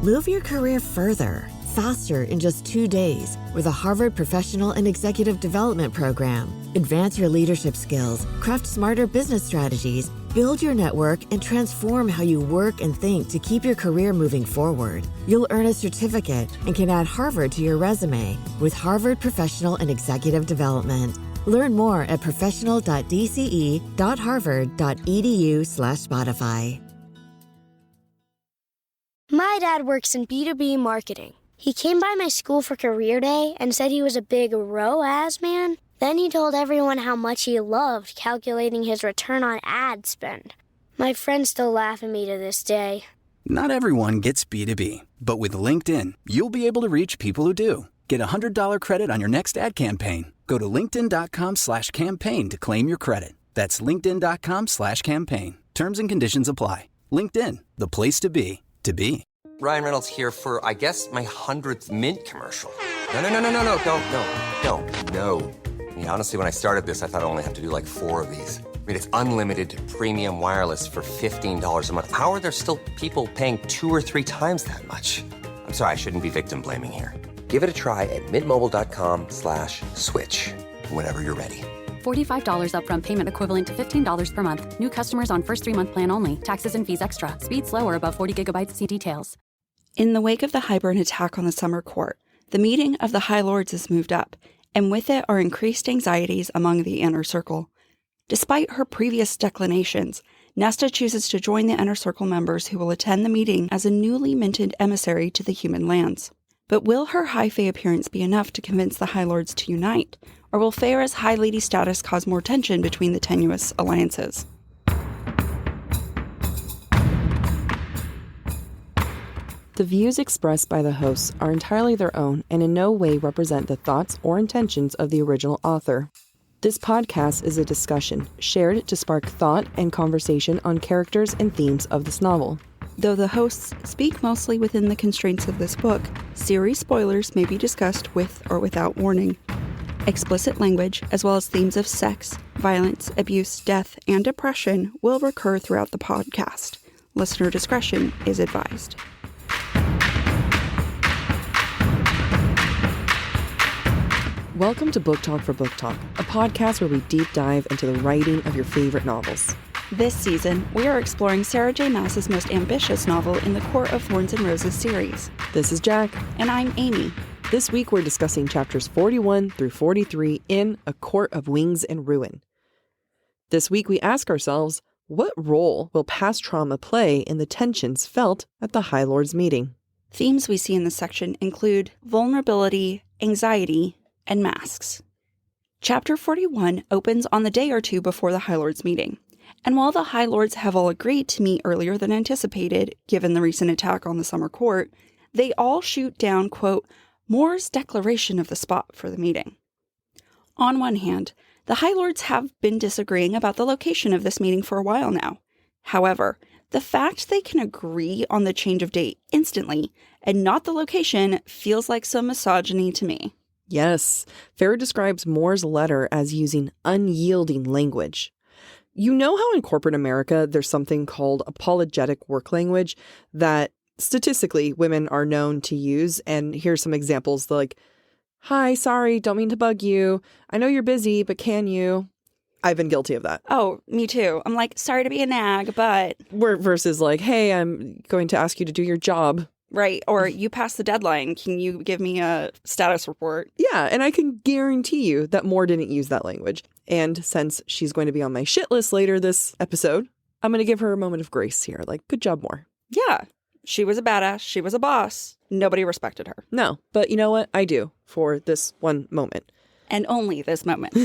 Move your career further, faster in just 2 days with a Harvard Professional and Executive Development Program. Advance your leadership skills, craft smarter business strategies, build your network, and transform how you work and think to keep your career moving forward. You'll earn a certificate and can add Harvard to your resume with Harvard Professional and Executive Development. Learn more at professional.dce.harvard.edu/Spotify. My dad works in B2B marketing. He came by my school for career day and said he was a big ROAS man. Then he told everyone how much he loved calculating his return on ad spend. My friends still laugh at me to this day. Not everyone gets B2B, but with LinkedIn, you'll be able to reach people who do. Get a $100 credit on your next ad campaign. Go to linkedin.com/campaign to claim your credit. That's linkedin.com/campaign. Terms and conditions apply. LinkedIn, the place to be, to be. Ryan Reynolds here for, I guess, my 100th Mint commercial. No, don't. I mean, honestly, when I started this, I thought I only have to do like 4 of these. I mean, it's unlimited premium wireless for $15 a month. How are there still people paying 2 or 3 times that much? I'm sorry, I shouldn't be victim blaming here. Give it a try at mintmobile.com/switch. Whenever you're ready. $45 upfront payment equivalent to $15 per month. New customers on first 3-month plan only. Taxes and fees extra. Speed slower above 40 gigabytes. See details. In the wake of the Hybern attack on the summer court, the meeting of the High Lords is moved up, and with it are increased anxieties among the inner circle. Despite her previous declinations, Nesta chooses to join the inner circle members who will attend the meeting as a newly minted emissary to the human lands. But will her high fae appearance be enough to convince the High Lords to unite, or will Feyre's high lady status cause more tension between the tenuous alliances? The views expressed by the hosts are entirely their own and in no way represent the thoughts or intentions of the original author. This podcast is a discussion shared to spark thought and conversation on characters and themes of this novel. Though the hosts speak mostly within the constraints of this book, series spoilers may be discussed with or without warning. Explicit language, as well as themes of sex, violence, abuse, death, and depression will recur throughout the podcast. Listener discretion is advised. Welcome to Book Talk for Book Talk, a podcast where we deep dive into the writing of your favorite novels. This season, we are exploring Sarah J. Maas's most ambitious novel in the Court of Thorns and Roses series. This is Jac. And I'm Amy. This week we're discussing chapters 41 through 43 in A Court of Wings and Ruin. This week we ask ourselves, what role will past trauma play in the tensions felt at the High Lords meeting? Themes we see in this section include vulnerability, anxiety, and masks. Chapter 41 opens on the day or two before the High Lords meeting. And while the High Lords have all agreed to meet earlier than anticipated, given the recent attack on the summer court, they all shoot down, quote, Moore's declaration of the spot for the meeting. On one hand, the High Lords have been disagreeing about the location of this meeting for a while now. However, the fact they can agree on the change of date instantly and not the location feels like some misogyny to me. Yes, Feyre describes Moore's letter as using unyielding language. You know how in corporate America there's something called apologetic work language that statistically women are known to use, and here's some examples like, hi, sorry, don't mean to bug you. I know you're busy, but can you? I've been guilty of that. Oh, me too. I'm like, sorry to be a nag, but... Versus like, hey, I'm going to ask you to do your job. Right. Or you passed the deadline. Can you give me a status report? Yeah. And I can guarantee you that Moore didn't use that language. And since she's going to be on my shit list later this episode, I'm going to give her a moment of grace here. Like, good job, Moore. Yeah. She was a badass. She was a boss. Nobody respected her. No. But you know what? I do for this one moment. And only this moment.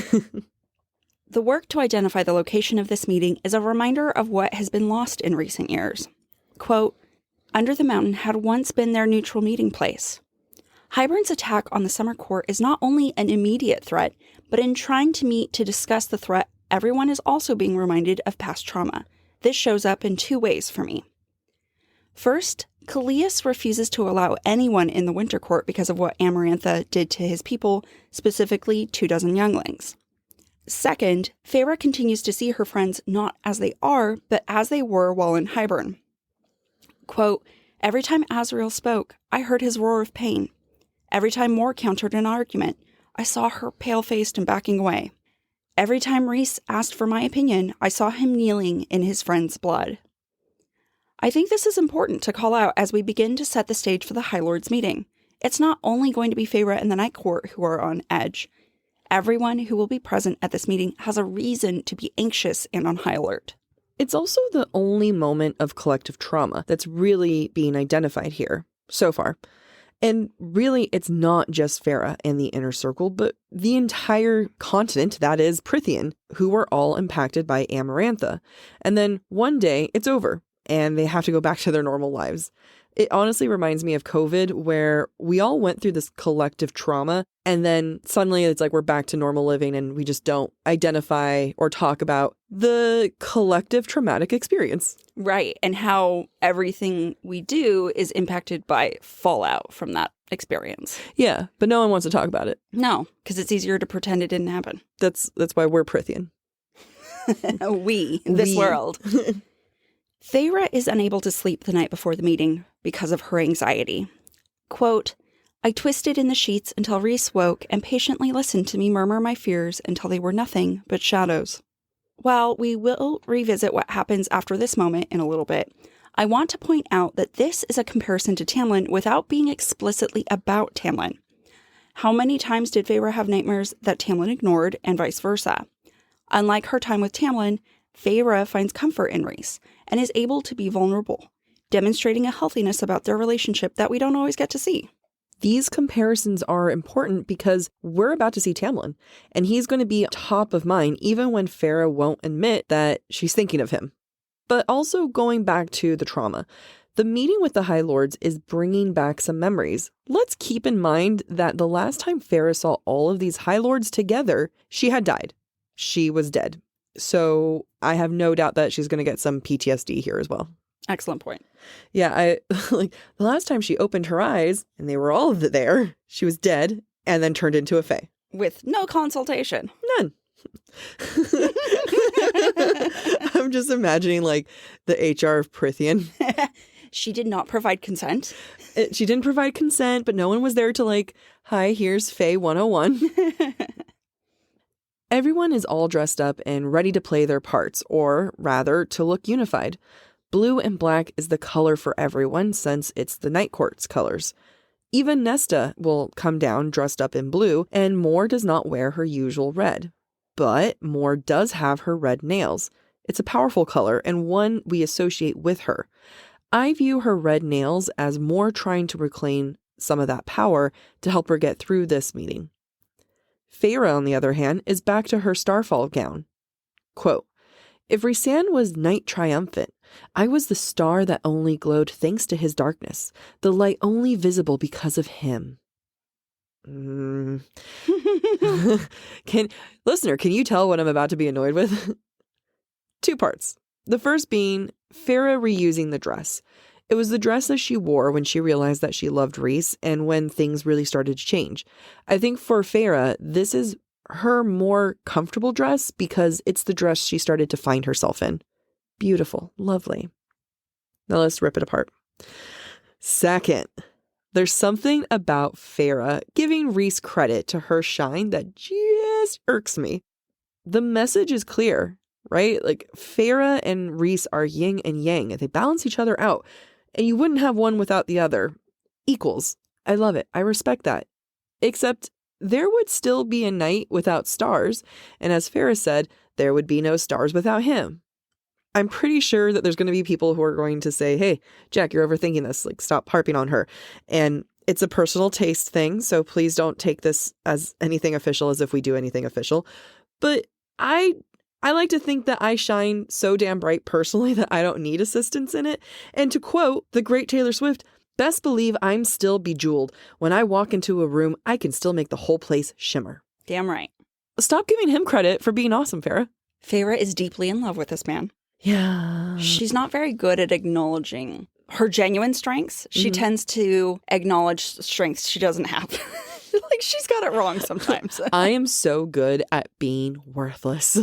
The work to identify the location of this meeting is a reminder of what has been lost in recent years. Quote, Under the Mountain had once been their neutral meeting place. Hybern's attack on the summer court is not only an immediate threat, but in trying to meet to discuss the threat, everyone is also being reminded of past trauma. This shows up in 2 ways for me. First, Callias refuses to allow anyone in the Winter Court because of what Amarantha did to his people, specifically 24 younglings. Second, Feyre continues to see her friends not as they are, but as they were while in Hybern. Quote, Every time Azriel spoke, I heard his roar of pain. Every time Moore countered an argument, I saw her pale-faced and backing away. Every time Rhys asked for my opinion, I saw him kneeling in his friend's blood. I think this is important to call out as we begin to set the stage for the High Lords meeting. It's not only going to be Feyre and the Night Court who are on edge. Everyone who will be present at this meeting has a reason to be anxious and on high alert. It's also the only moment of collective trauma that's really being identified here, so far. And really, it's not just Feyre and the Inner Circle, but the entire continent, that is Prythian, who were all impacted by Amarantha. And then one day, it's over, and they have to go back to their normal lives. It honestly reminds me of COVID, where we all went through this collective trauma, and then suddenly it's like we're back to normal living, and we just don't identify or talk about the collective traumatic experience. Right, and how everything we do is impacted by fallout from that experience. Yeah, but no one wants to talk about it. No, because it's easier to pretend it didn't happen. That's why we're Prythian. This world. Feyre is unable to sleep the night before the meeting because of her anxiety. Quote, I twisted in the sheets until Rhys woke and patiently listened to me murmur my fears until they were nothing but shadows. While we will revisit what happens after this moment in a little bit, I want to point out that this is a comparison to Tamlin without being explicitly about Tamlin. How many times did Feyre have nightmares that Tamlin ignored and vice versa? Unlike her time with Tamlin, Feyre finds comfort in Rhys and is able to be vulnerable, demonstrating a healthiness about their relationship that we don't always get to see. These comparisons are important because we're about to see Tamlin, and he's going to be top of mind even when Feyre won't admit that she's thinking of him. But also going back to the trauma, the meeting with the High Lords is bringing back some memories. Let's keep in mind that the last time Feyre saw all of these High Lords together, she had died. She was dead. So I have no doubt that she's going to get some PTSD here as well. Excellent point. Yeah, I like the last time she opened her eyes and they were all there, she was dead and then turned into a fae. With no consultation. None. I'm just imagining like the HR of Prythian. She did not provide consent. She didn't provide consent, but no one was there to like, hi, here's Fae 101. Everyone is all dressed up and ready to play their parts, or rather, to look unified. Blue and black is the color for everyone since it's the Night Court's colors. Even Nesta will come down dressed up in blue, and Moore does not wear her usual red. But Moore does have her red nails. It's a powerful color and one we associate with her. I view her red nails as Moore trying to reclaim some of that power to help her get through this meeting. Feyre, on the other hand, is back to her starfall gown. Quote, if Rhysand was night triumphant, I was the star that only glowed thanks to his darkness, the light only visible because of him. Listener, can you tell what I'm about to be annoyed with? 2 parts. The first being Feyre reusing the dress. It was the dress that she wore when she realized that she loved Rhys and when things really started to change. I think for Feyre, this is her more comfortable dress because it's the dress she started to find herself in. Beautiful. Lovely. Now let's rip it apart. Second, there's something about Feyre giving Rhys credit to her shine that just irks me. The message is clear, right? Like Feyre and Rhys are yin and yang, and they balance each other out. And you wouldn't have one without the other. Equals. I love it. I respect that. Except there would still be a night without stars. And as Feyre said, there would be no stars without him. I'm pretty sure that there's going to be people who are going to say, hey, Jac, you're overthinking this. Like, stop harping on her. And it's a personal taste thing. So please don't take this as anything official as if we do anything official. But I like to think that I shine so damn bright personally that I don't need assistance in it. And to quote the great Taylor Swift, best believe I'm still bejeweled. When I walk into a room, I can still make the whole place shimmer. Damn right. Stop giving him credit for being awesome, Feyre. Feyre is deeply in love with this man. Yeah. She's not very good at acknowledging her genuine strengths. She tends to acknowledge strengths she doesn't have. Like, she's got it wrong sometimes. I am so good at being worthless.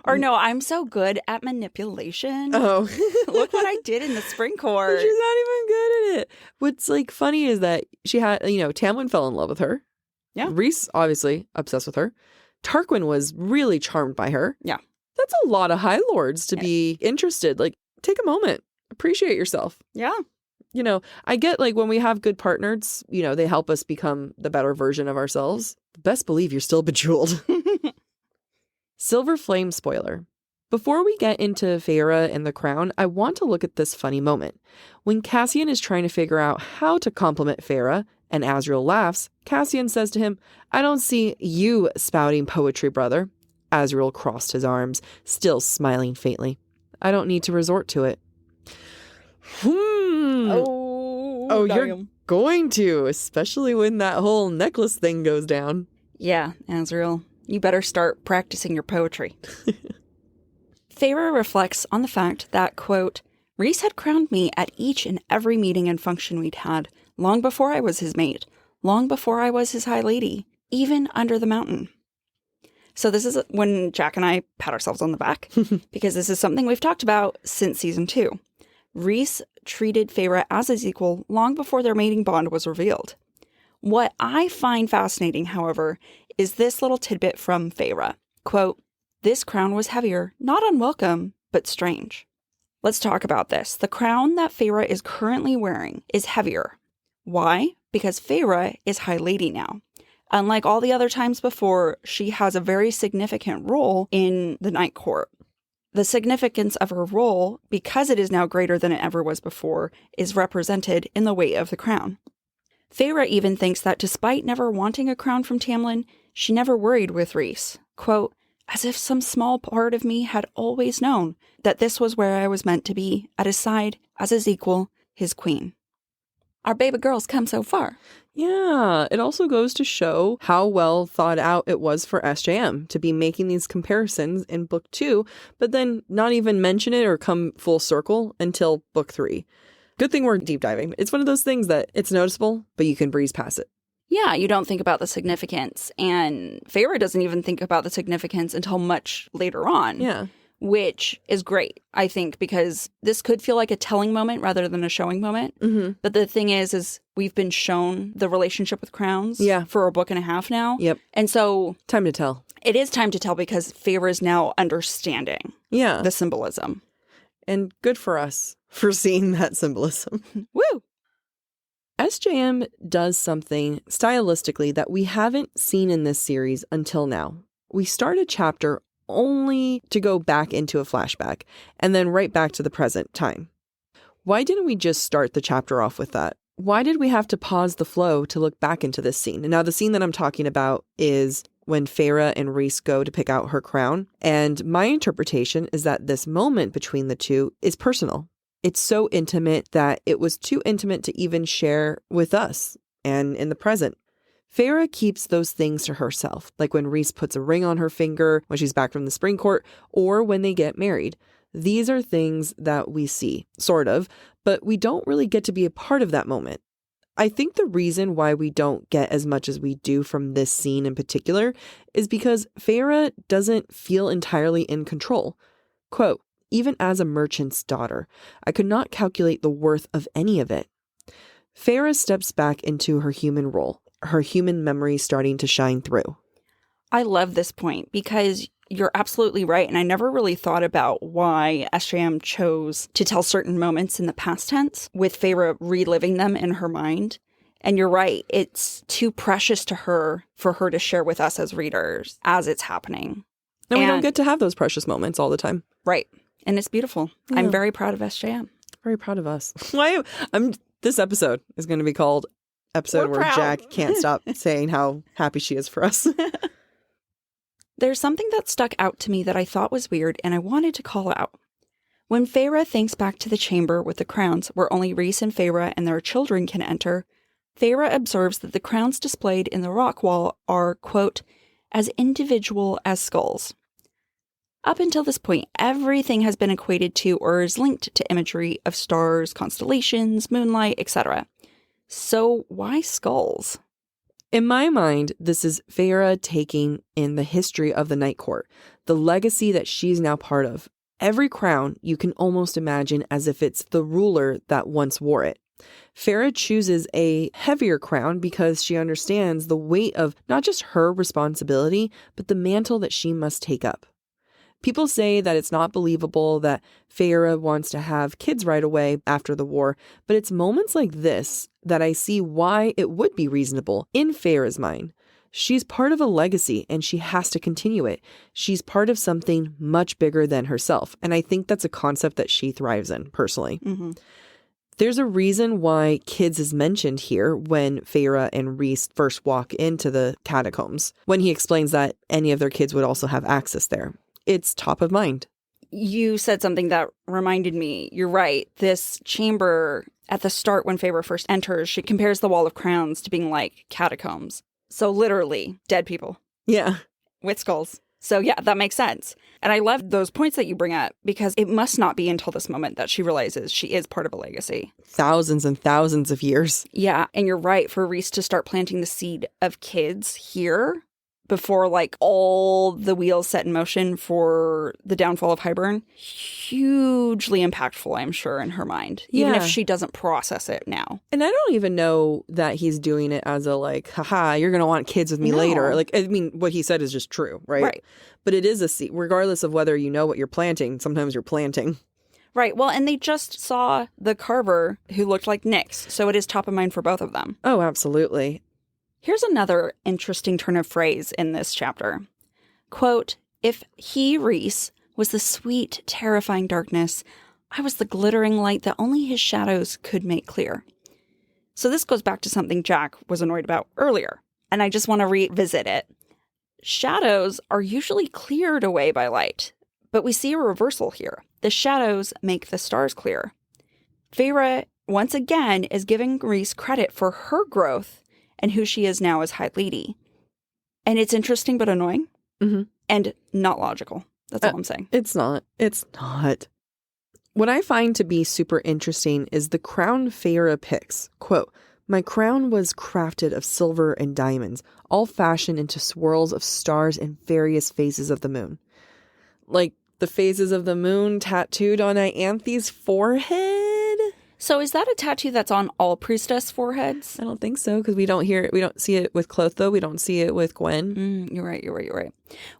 Or no, I'm so good at manipulation. Oh. Look what I did in the spring court. She's not even good at it. What's funny is that she had, Tamlin fell in love with her. Yeah. Rhys, obviously, obsessed with her. Tarquin was really charmed by her. Yeah. That's a lot of High Lords to be interested. Take a moment. Appreciate yourself. Yeah. I get when we have good partners, they help us become the better version of ourselves. Best believe you're still bejeweled. Silver Flame spoiler. Before we get into Feyre and the crown, I want to look at this funny moment. When Cassian is trying to figure out how to compliment Feyre, and Azriel laughs, Cassian says to him, "I don't see you spouting poetry, brother." Azriel crossed his arms, still smiling faintly. "I don't need to resort to it." Oh, you're going to, especially when that whole necklace thing goes down. Yeah, Azriel, you better start practicing your poetry. Feyre reflects on the fact that, quote, "Rhys had crowned me at each and every meeting and function we'd had, long before I was his mate, long before I was his high lady, even under the mountain." So this is when Jac and I pat ourselves on the back, because this is something we've talked about since season 2. Rhys treated Feyre as his equal long before their mating bond was revealed. What I find fascinating, however, is this little tidbit from Feyre. Quote, "This crown was heavier, not unwelcome, but strange." Let's talk about this. The crown that Feyre is currently wearing is heavier. Why? Because Feyre is High Lady now. Unlike all the other times before, she has a very significant role in the Night Court. The significance of her role, because it is now greater than it ever was before, is represented in the weight of the crown. Feyre even thinks that despite never wanting a crown from Tamlin, she never worried with Rhys. Quote, "As if some small part of me had always known that this was where I was meant to be, at his side, as his equal, his queen." Our baby girl's come so far. Yeah, it also goes to show how well thought out it was for SJM to be making these comparisons in book 2, but then not even mention it or come full circle until book 3. Good thing we're deep diving. It's one of those things that it's noticeable, but you can breeze past it. Yeah, you don't think about the significance. And Feyre doesn't even think about the significance until much later on. Yeah. Which is great, I think, because this could feel like a telling moment rather than a showing moment. Mm-hmm. But the thing is we've been shown the relationship with crowns for a book and a half now. Yep. And so... time to tell. It is time to tell because Feyre is now understanding the symbolism. And good for us for seeing that symbolism. Woo! SJM does something stylistically that we haven't seen in this series until now. We start a chapter only to go back into a flashback and then right back to the present time. Why didn't we just start the chapter off with that? Why did we have to pause the flow to look back into this scene? And now the scene that I'm talking about is when Feyre and Rhys go to pick out her crown. And my interpretation is that this moment between the two is personal. It's so intimate that it was too intimate to even share with us and in the present. Feyre keeps those things to herself, like when Rhys puts a ring on her finger when she's back from the spring court, or when they get married. These are things that we see, sort of, but we don't really get to be a part of that moment. I think the reason why we don't get as much as we do from this scene in particular is because Feyre doesn't feel entirely in control. Quote, "Even as a merchant's daughter, I could not calculate the worth of any of it." Feyre steps back into her human role, her human memory starting to shine through. I love this point because you're absolutely right. And I never really thought about why SJM chose to tell certain moments in the past tense with Feyre reliving them in her mind. And you're right. It's too precious to her for her to share with us as readers as it's happening. And we don't get to have those precious moments all the time. Right. And it's beautiful. Yeah. I'm very proud of SJM. Very proud of us. This episode is going to be called Episode Where Jac can't stop saying how happy she is for us. There's something that stuck out to me that I thought was weird and I wanted to call out. When Feyre thinks back to the chamber with the crowns where only Rhys and Feyre and their children can enter, Feyre observes that the crowns displayed in the rock wall are, quote, "as individual as skulls." Up until this point, everything has been equated to or is linked to imagery of stars, constellations, moonlight, etc. So why skulls? In my mind, this is Feyre taking in the history of the Night Court, the legacy that she's now part of. Every crown you can almost imagine as if it's the ruler that once wore it. Feyre chooses a heavier crown because she understands the weight of not just her responsibility, but the mantle that she must take up. People say that it's not believable that Feyre wants to have kids right away after the war, but it's moments like this that I see why it would be reasonable in Feyre's mind. She's part of a legacy and she has to continue it. She's part of something much bigger than herself. And I think that's a concept that she thrives in, personally. Mm-hmm. There's a reason why kids is mentioned here when Feyre and Rhys first walk into the catacombs, when he explains that any of their kids would also have access there. It's top of mind. You said something that reminded me. You're right. This chamber at the start when Feyre first enters, she compares the Wall of Crowns to being like catacombs. So literally dead people. Yeah. With skulls. So yeah, that makes sense. And I love those points that you bring up because it must not be until this moment that she realizes she is part of a legacy. Thousands and thousands of years. Yeah. And you're right, for Rhys to start planting the seed of kids here before like all the wheels set in motion for the downfall of Highburn, hugely impactful, I'm sure, in her mind, even if she doesn't process it now. And I don't even know that he's doing it as a like, haha, you're going to want kids with me later. Like, I mean, what he said is just true, right? Right. But it is a seed, regardless of whether you know what you're planting, sometimes you're planting. Right. Well, and they just saw the carver who looked like Nyx, so it is top of mind for both of them. Oh, absolutely. Here's another interesting turn of phrase in this chapter. Quote, if he, Rhys, was the sweet, terrifying darkness, I was the glittering light that only his shadows could make clear. So this goes back to something Jac was annoyed about earlier, and I just want to revisit it. Shadows are usually cleared away by light, but we see a reversal here. The shadows make the stars clear. Feyre, once again, is giving Rhys credit for her growth and who she is now as High Lady. And it's interesting but annoying and not logical. That's all I'm saying. It's not. It's not. What I find to be super interesting is the crown Feyre picks. Quote, my crown was crafted of silver and diamonds, all fashioned into swirls of stars in various phases of the moon. Like the phases of the moon tattooed on Ianthe's forehead? So is that a tattoo that's on all priestess foreheads? I don't think so, because we don't hear it. We don't see it with Clotho. We don't see it with Gwen. You're right.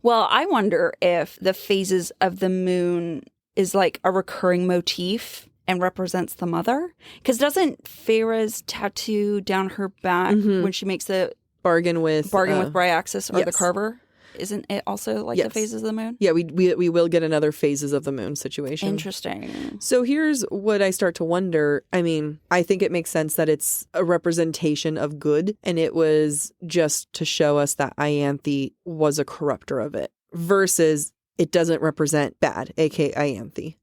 Well, I wonder if the phases of the moon is like a recurring motif and represents the mother. Because doesn't Feyre's tattoo down her back when she makes the bargain with Bryaxis or the Carver? Isn't it also like the phases of the moon? Yeah, we will get another phases of the moon situation. Interesting. So here's what I start to wonder. I mean, I think it makes sense that it's a representation of good, and it was just to show us that Ianthe was a corrupter of it, versus it doesn't represent bad, aka Ianthe.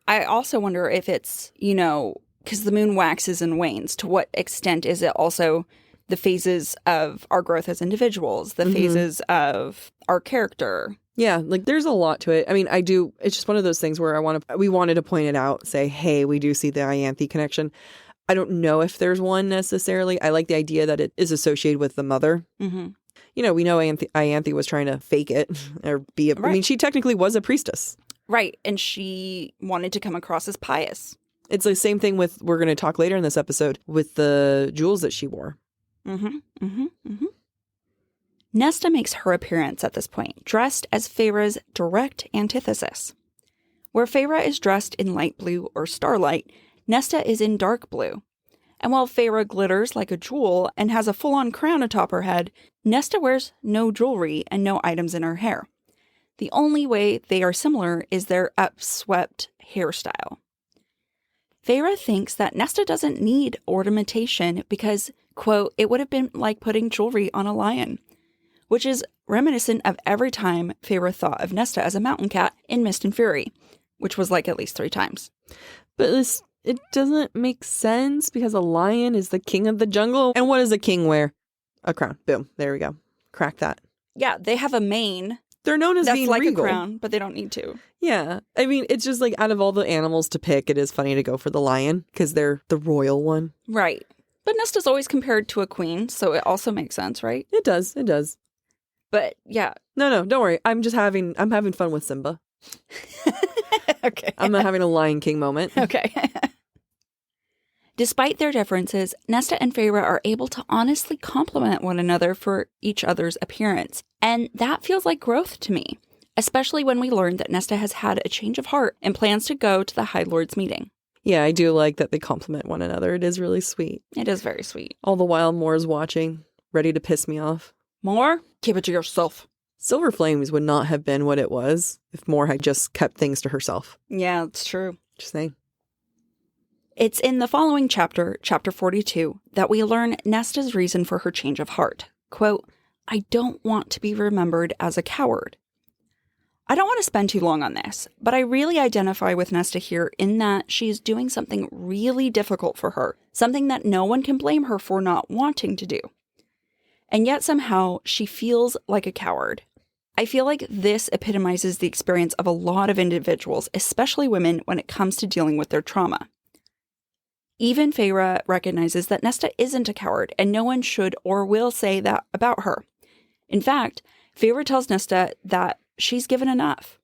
I also wonder if it's, because the moon waxes and wanes, to what extent is it also the phases of our growth as individuals, the phases of our character. Yeah, like there's a lot to it. I mean, it's just one of those things where we wanted to point it out, say, hey, we do see the Ianthe connection. I don't know if there's one necessarily. I like the idea that it is associated with the mother. Mm-hmm. We know Ianthe was trying to fake it or be I mean, she technically was a priestess. Right, and she wanted to come across as pious. It's the same thing with, we're going to talk later in this episode, with the jewels that she wore. Nesta makes her appearance at this point, dressed as Feyre's direct antithesis. Where Feyre is dressed in light blue or starlight, Nesta is in dark blue. And while Feyre glitters like a jewel and has a full-on crown atop her head, Nesta wears no jewelry and no items in her hair. The only way they are similar is their upswept hairstyle. Feyre thinks that Nesta doesn't need ornamentation because, quote, it would have been like putting jewelry on a lion, which is reminiscent of every time Feyre thought of Nesta as a mountain cat in Mist and Fury, which was like at least 3 times. But it doesn't make sense because a lion is the king of the jungle. And what does a king wear? A crown. Boom. There we go. Crack that. Yeah, they have a mane. They're known as being like regal. A crown, but they don't need to. Yeah. I mean, it's just like out of all the animals to pick, it is funny to go for the lion because they're the royal one. Right. But Nesta's always compared to a queen, so it also makes sense, right? It does. It does. But yeah. No, don't worry. I'm having fun with Simba. Okay. I'm not having a Lion King moment. Okay. Despite their differences, Nesta and Feyre are able to honestly compliment one another for each other's appearance. And that feels like growth to me, especially when we learn that Nesta has had a change of heart and plans to go to the High Lord's meeting. Yeah, I do like that they compliment one another. It is really sweet. It is very sweet. All the while, Moore's watching, ready to piss me off. Moore, keep it to yourself. Silver Flames would not have been what it was if Moore had just kept things to herself. Yeah, it's true. Just saying. It's in the following chapter, chapter 42, that we learn Nesta's reason for her change of heart. Quote, I don't want to be remembered as a coward. I don't want to spend too long on this, but I really identify with Nesta here in that she's doing something really difficult for her, something that no one can blame her for not wanting to do. And yet somehow she feels like a coward. I feel like this epitomizes the experience of a lot of individuals, especially women, when it comes to dealing with their trauma. Even Feyre recognizes that Nesta isn't a coward, and no one should or will say that about her. In fact, Feyre tells Nesta that she's given enough.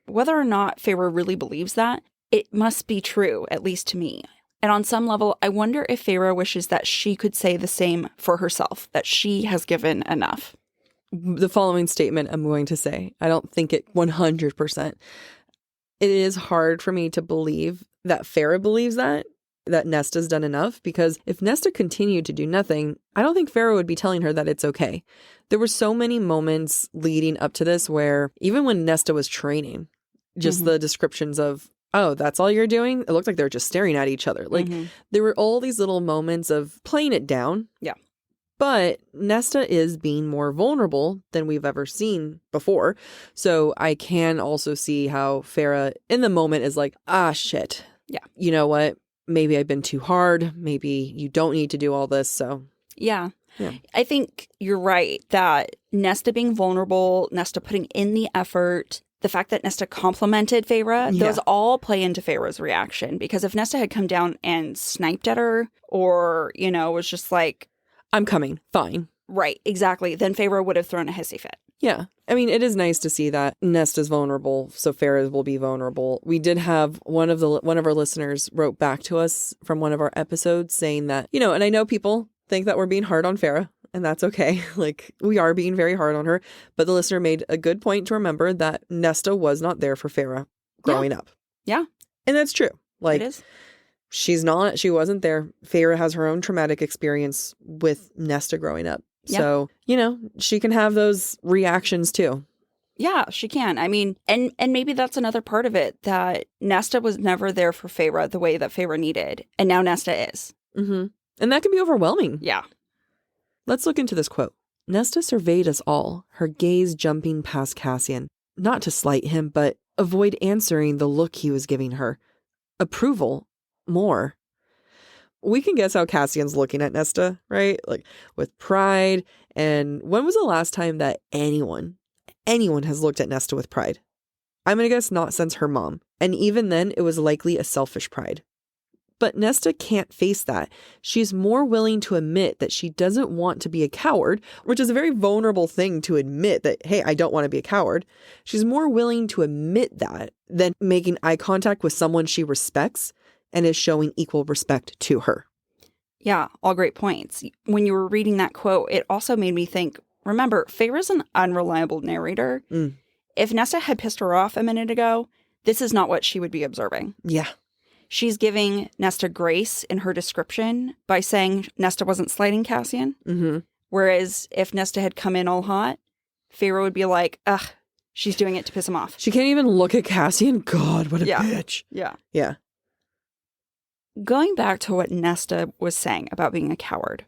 Whether or not Feyre really believes that, it must be true, at least to me. And on some level, I wonder if Feyre wishes that she could say the same for herself, that she has given enough. The following statement I'm going to say, I don't think it 100%. It is hard for me to believe that Feyre believes that Nesta's done enough, because if Nesta continued to do nothing, I don't think Feyre would be telling her that it's okay. There were so many moments leading up to this where even when Nesta was training, just the descriptions of, oh, that's all you're doing? It looked like they were just staring at each other. Like there were all these little moments of playing it down. Yeah. But Nesta is being more vulnerable than we've ever seen before. So I can also see how Feyre in the moment is like, ah, shit. Yeah. You know what? Maybe I've been too hard. Maybe you don't need to do all this. So yeah. I think you're right that Nesta being vulnerable, Nesta putting in the effort, the fact that Nesta complimented Feyre, those all play into Feyre's reaction. Because if Nesta had come down and sniped at her or, you know, was just like, I'm coming, fine. Right, exactly. Then Feyre would have thrown a hissy fit. Yeah. I mean, it is nice to see that Nesta's vulnerable, so Feyre will be vulnerable. We did have one of our listeners wrote back to us from one of our episodes saying that, you know, and I know people think that we're being hard on Feyre, and that's okay. Like, we are being very hard on her. But the listener made a good point to remember that Nesta was not there for Feyre growing up. Yeah. And that's true. Like, it is. She wasn't there. Feyre has her own traumatic experience with Nesta growing up. So, you know, she can have those reactions too. Yeah, she can. I mean, and maybe that's another part of it, that Nesta was never there for Feyre the way that Feyre needed. And now Nesta is. Mm-hmm. And that can be overwhelming. Yeah. Let's look into this quote. Nesta surveyed us all, her gaze jumping past Cassian. Not to slight him, but avoid answering the look he was giving her. Approval. More. We can guess how Cassian's looking at Nesta, right? Like with pride. And when was the last time that anyone has looked at Nesta with pride? I'm going to guess not since her mom. And even then, it was likely a selfish pride. But Nesta can't face that. She's more willing to admit that she doesn't want to be a coward, which is a very vulnerable thing to admit that, hey, I don't want to be a coward. She's more willing to admit that than making eye contact with someone she respects and is showing equal respect to her. Yeah, all great points. When you were reading that quote, it also made me think, remember, Feyre's an unreliable narrator. If Nesta had pissed her off a minute ago, this is not what she would be observing. Yeah. She's giving Nesta grace in her description by saying Nesta wasn't slighting Cassian. Mm-hmm. Whereas if Nesta had come in all hot, Feyre would be like, ugh, she's doing it to piss him off. She can't even look at Cassian. God, what a bitch. Yeah. Yeah. Going back to what Nesta was saying about being a coward,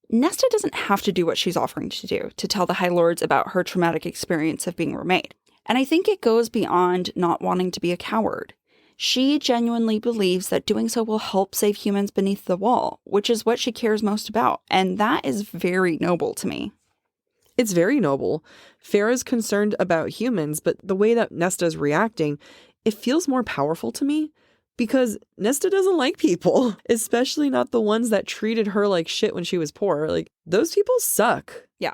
Nesta doesn't have to do what she's offering to do to tell the High Lords about her traumatic experience of being remade. And I think it goes beyond not wanting to be a coward. She genuinely believes that doing so will help save humans beneath the wall, which is what she cares most about. And that is very noble to me. It's very noble. Feyre's concerned about humans, but the way that Nesta's reacting, it feels more powerful to me. Because Nesta doesn't like people, especially not the ones that treated her like shit when she was poor. Like, those people suck. Yeah.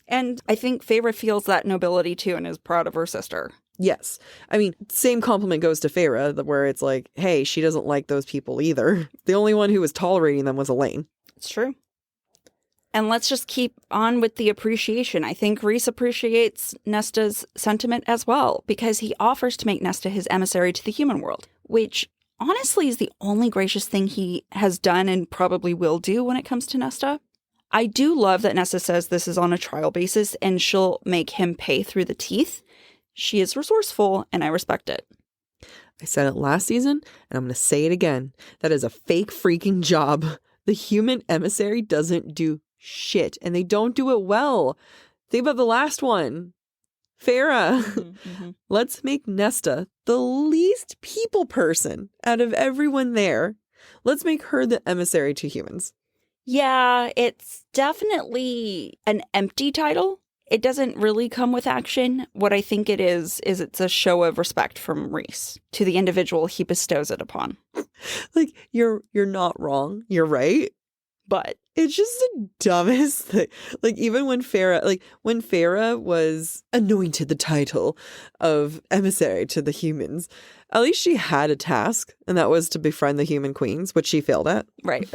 And I think Feyre feels that nobility too and is proud of her sister. Yes. I mean, same compliment goes to Feyre, where it's like, hey, she doesn't like those people either. The only one who was tolerating them was Elaine. It's true. And let's just keep on with the appreciation. I think Rhys appreciates Nesta's sentiment as well, because he offers to make Nesta his emissary to the human world, which honestly is the only gracious thing he has done and probably will do when it comes to Nesta. I do love that Nesta says this is on a trial basis and she'll make him pay through the teeth. She is resourceful and I respect it. I said it last season and I'm going to say it again. That is a fake freaking job. The human emissary doesn't do shit and they don't do it well. Think about the last one. Feyre. Let's make Nesta the least people person out of everyone there. Let's make her the emissary to humans. Yeah, it's definitely an empty title. It doesn't really come with action. What I think it is it's a show of respect from Rhys to the individual he bestows it upon. Like, you're not wrong. You're right. But it's just the dumbest thing. Like, even when Feyre was anointed the title of emissary to the humans, at least she had a task, and that was to befriend the human queens, which she failed at. Right.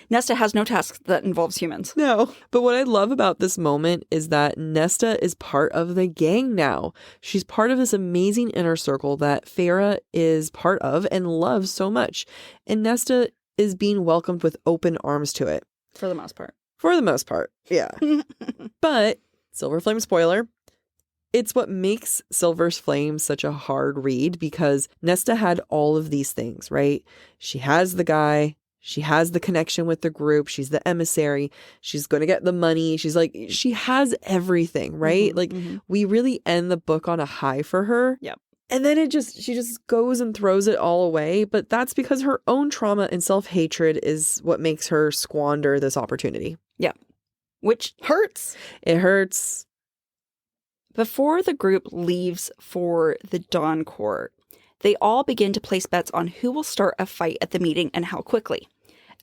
Nesta has no task that involves humans. No. But what I love about this moment is that Nesta is part of the gang now. She's part of this amazing inner circle that Feyre is part of and loves so much. And Nesta is being welcomed with open arms to it. For the most part. For the most part, yeah. But, Silver Flame spoiler, it's what makes Silver's Flame such a hard read because Nesta had all of these things, right? She has the guy. She has the connection with the group. She's the emissary. She's going to get the money. She's like, she has everything, right? We really end the book on a high for her. Yep. And then she just goes and throws it all away. But that's because her own trauma and self-hatred is what makes her squander this opportunity. Yeah. Which hurts. It hurts. Before the group leaves for the Dawn Court, they all begin to place bets on who will start a fight at the meeting and how quickly.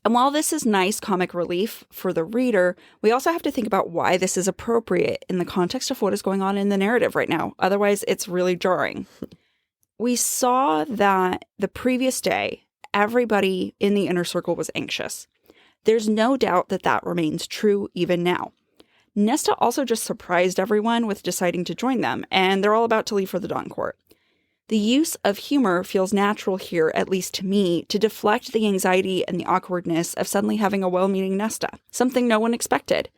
And while this is nice comic relief for the reader, we also have to think about why this is appropriate in the context of what is going on in the narrative right now. Otherwise, it's really jarring. We saw that the previous day, everybody in the inner circle was anxious. There's no doubt that that remains true even now. Nesta also just surprised everyone with deciding to join them, and they're all about to leave for the Dawn Court. The use of humor feels natural here, at least to me, to deflect the anxiety and the awkwardness of suddenly having a well-meaning Nesta, something no one expected.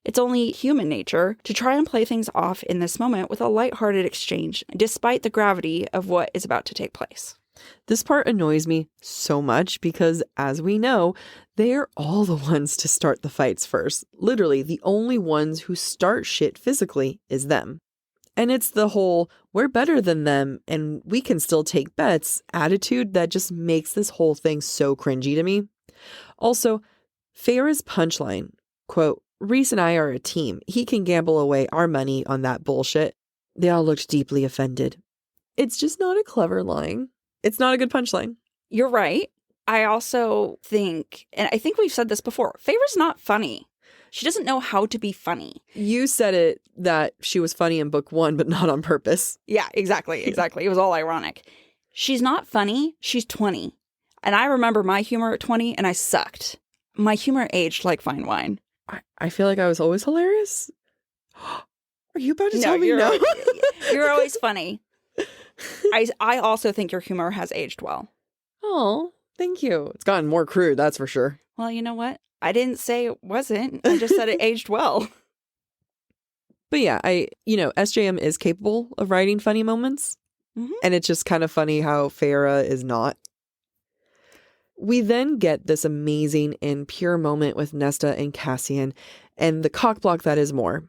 It's only human nature to try and play things off in this moment with a lighthearted exchange, despite the gravity of what is about to take place. This part annoys me so much because, as we know, they're all the ones to start the fights first. Literally, the only ones who start shit physically is them. And it's the whole, we're better than them and we can still take bets attitude that just makes this whole thing so cringy to me. Also, Feyre's punchline, quote, Rhys and I are a team. He can gamble away our money on that bullshit. They all looked deeply offended. It's just not a clever line. It's not a good punchline. You're right. I also think, and I think we've said this before, Feyre's not funny. She doesn't know how to be funny. You said it that she was funny in book 1, but not on purpose. Yeah, exactly. It was all ironic. She's not funny. She's 20. And I remember my humor at 20 and I sucked. My humor aged like fine wine. I feel like I was always hilarious. Are you about to tell me no? You're always funny. I also think your humor has aged well. Oh, thank you. It's gotten more crude, that's for sure. Well, you know what? I didn't say it wasn't. I just said it aged well. But yeah, SJM is capable of writing funny moments. Mm-hmm. And it's just kind of funny how Feyre is not. We then get this amazing and pure moment with Nesta and Cassian and the cockblock that is Mor.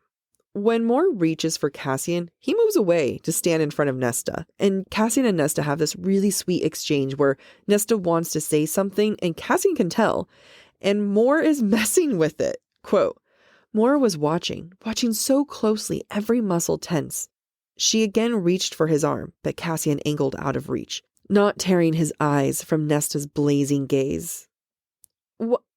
When Mor reaches for Cassian, he moves away to stand in front of Nesta. And Cassian and Nesta have this really sweet exchange where Nesta wants to say something and Cassian can tell. And Mor is messing with it. Quote, Mor was watching so closely, every muscle tense. She again reached for his arm, but Cassian angled out of reach. not tearing his eyes from Nesta's blazing gaze.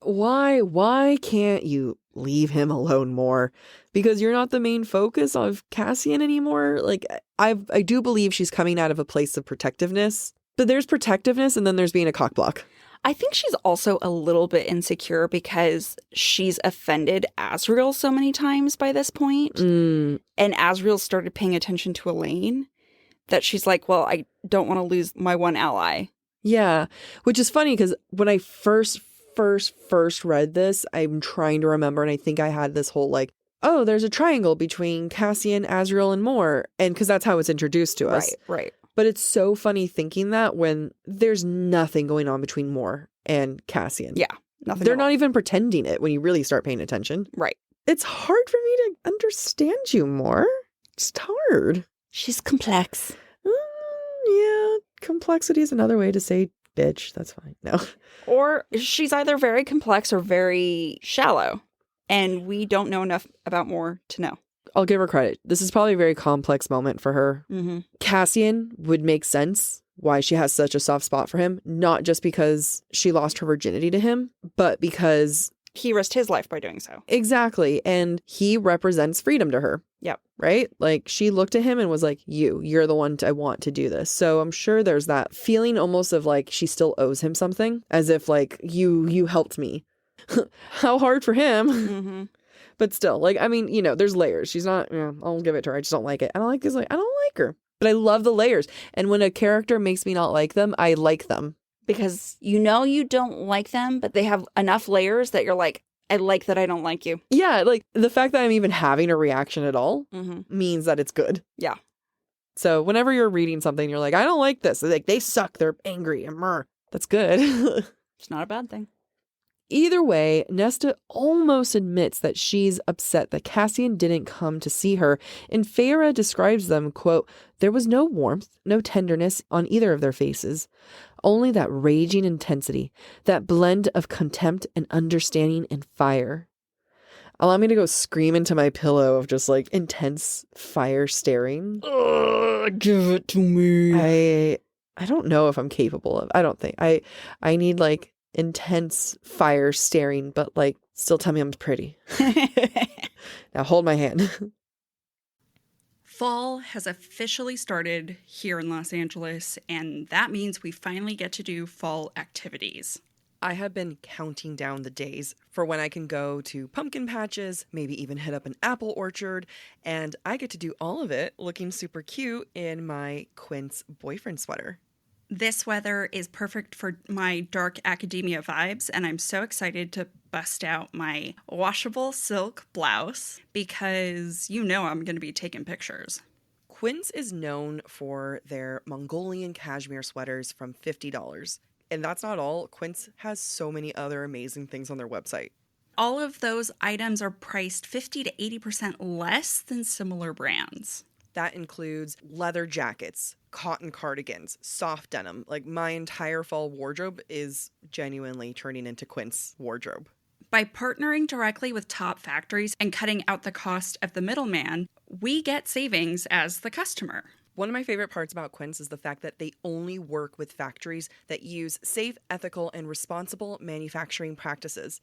Why can't you leave him alone more? Because you're not the main focus of Cassian anymore? Like, I do believe she's coming out of a place of protectiveness, but there's protectiveness and then there's being a cockblock. I think she's also a little bit insecure because she's offended Azriel so many times by this point. And Azriel started paying attention to Elaine that she's like, well, I don't want to lose my one ally. Yeah, which is funny because when I first read this, I'm trying to remember, and I think I had this whole like, oh, there's a triangle between Cassian, Azriel, and Mor, and because that's how it's introduced to us. Right. But it's so funny thinking that when there's nothing going on between Mor and Cassian. Yeah, nothing. They're not even pretending it when you really start paying attention. Right. It's hard for me to understand you more. It's hard. She's complex. Yeah, complexity is another way to say bitch. That's fine. No. Or she's either very complex or very shallow. And we don't know enough about Mor to know. I'll give her credit. This is probably a very complex moment for her. Mm-hmm. Cassian would make sense why she has such a soft spot for him. Not just because she lost her virginity to him, but because he risked his life by doing so. Exactly. And he represents freedom to her. Yep. Right? Like, she looked at him and was like, you're the one I want to do this. So I'm sure there's that feeling almost of like she still owes him something, as if like you helped me. How hard for him. Mm-hmm. But still, like, I mean, there's layers. She's not, I'll give it to her. I just don't like it. I don't like this. Like, I don't like her. But I love the layers. And when a character makes me not like them, I like them. Because you don't like them, but they have enough layers that you're like, I like that I don't like you. Yeah, like the fact that I'm even having a reaction at all means that it's good. Yeah. So whenever you're reading something, you're like, I don't like this. Like, they suck. They're angry and that's good. It's not a bad thing. Either way, Nesta almost admits that she's upset that Cassian didn't come to see her, and Feyre describes them, quote, there was no warmth, no tenderness on either of their faces, only that raging intensity, that blend of contempt and understanding and fire. Allow me to go scream into my pillow of just like intense fire staring. Give it to me. I don't know if I'm capable of. I don't think. I need like intense fire staring, but like still tell me I'm pretty. Now hold my hand. Fall has officially started here in Los Angeles, and that means we finally get to do fall activities. I have been counting down the days for when I can go to pumpkin patches, maybe even hit up an apple orchard, and I get to do all of it looking super cute in my Quince boyfriend sweater. This weather is perfect for my dark academia vibes, and I'm so excited to bust out my washable silk blouse because I'm going to be taking pictures. Quince is known for their Mongolian cashmere sweaters from $50. And that's not all. Quince has so many other amazing things on their website. All of those items are priced 50 to 80% less than similar brands. That includes leather jackets, cotton cardigans, soft denim. Like, my entire fall wardrobe is genuinely turning into Quince wardrobe. By partnering directly with top factories and cutting out the cost of the middleman, we get savings as the customer. One of my favorite parts about Quince is the fact that they only work with factories that use safe, ethical, and responsible manufacturing practices.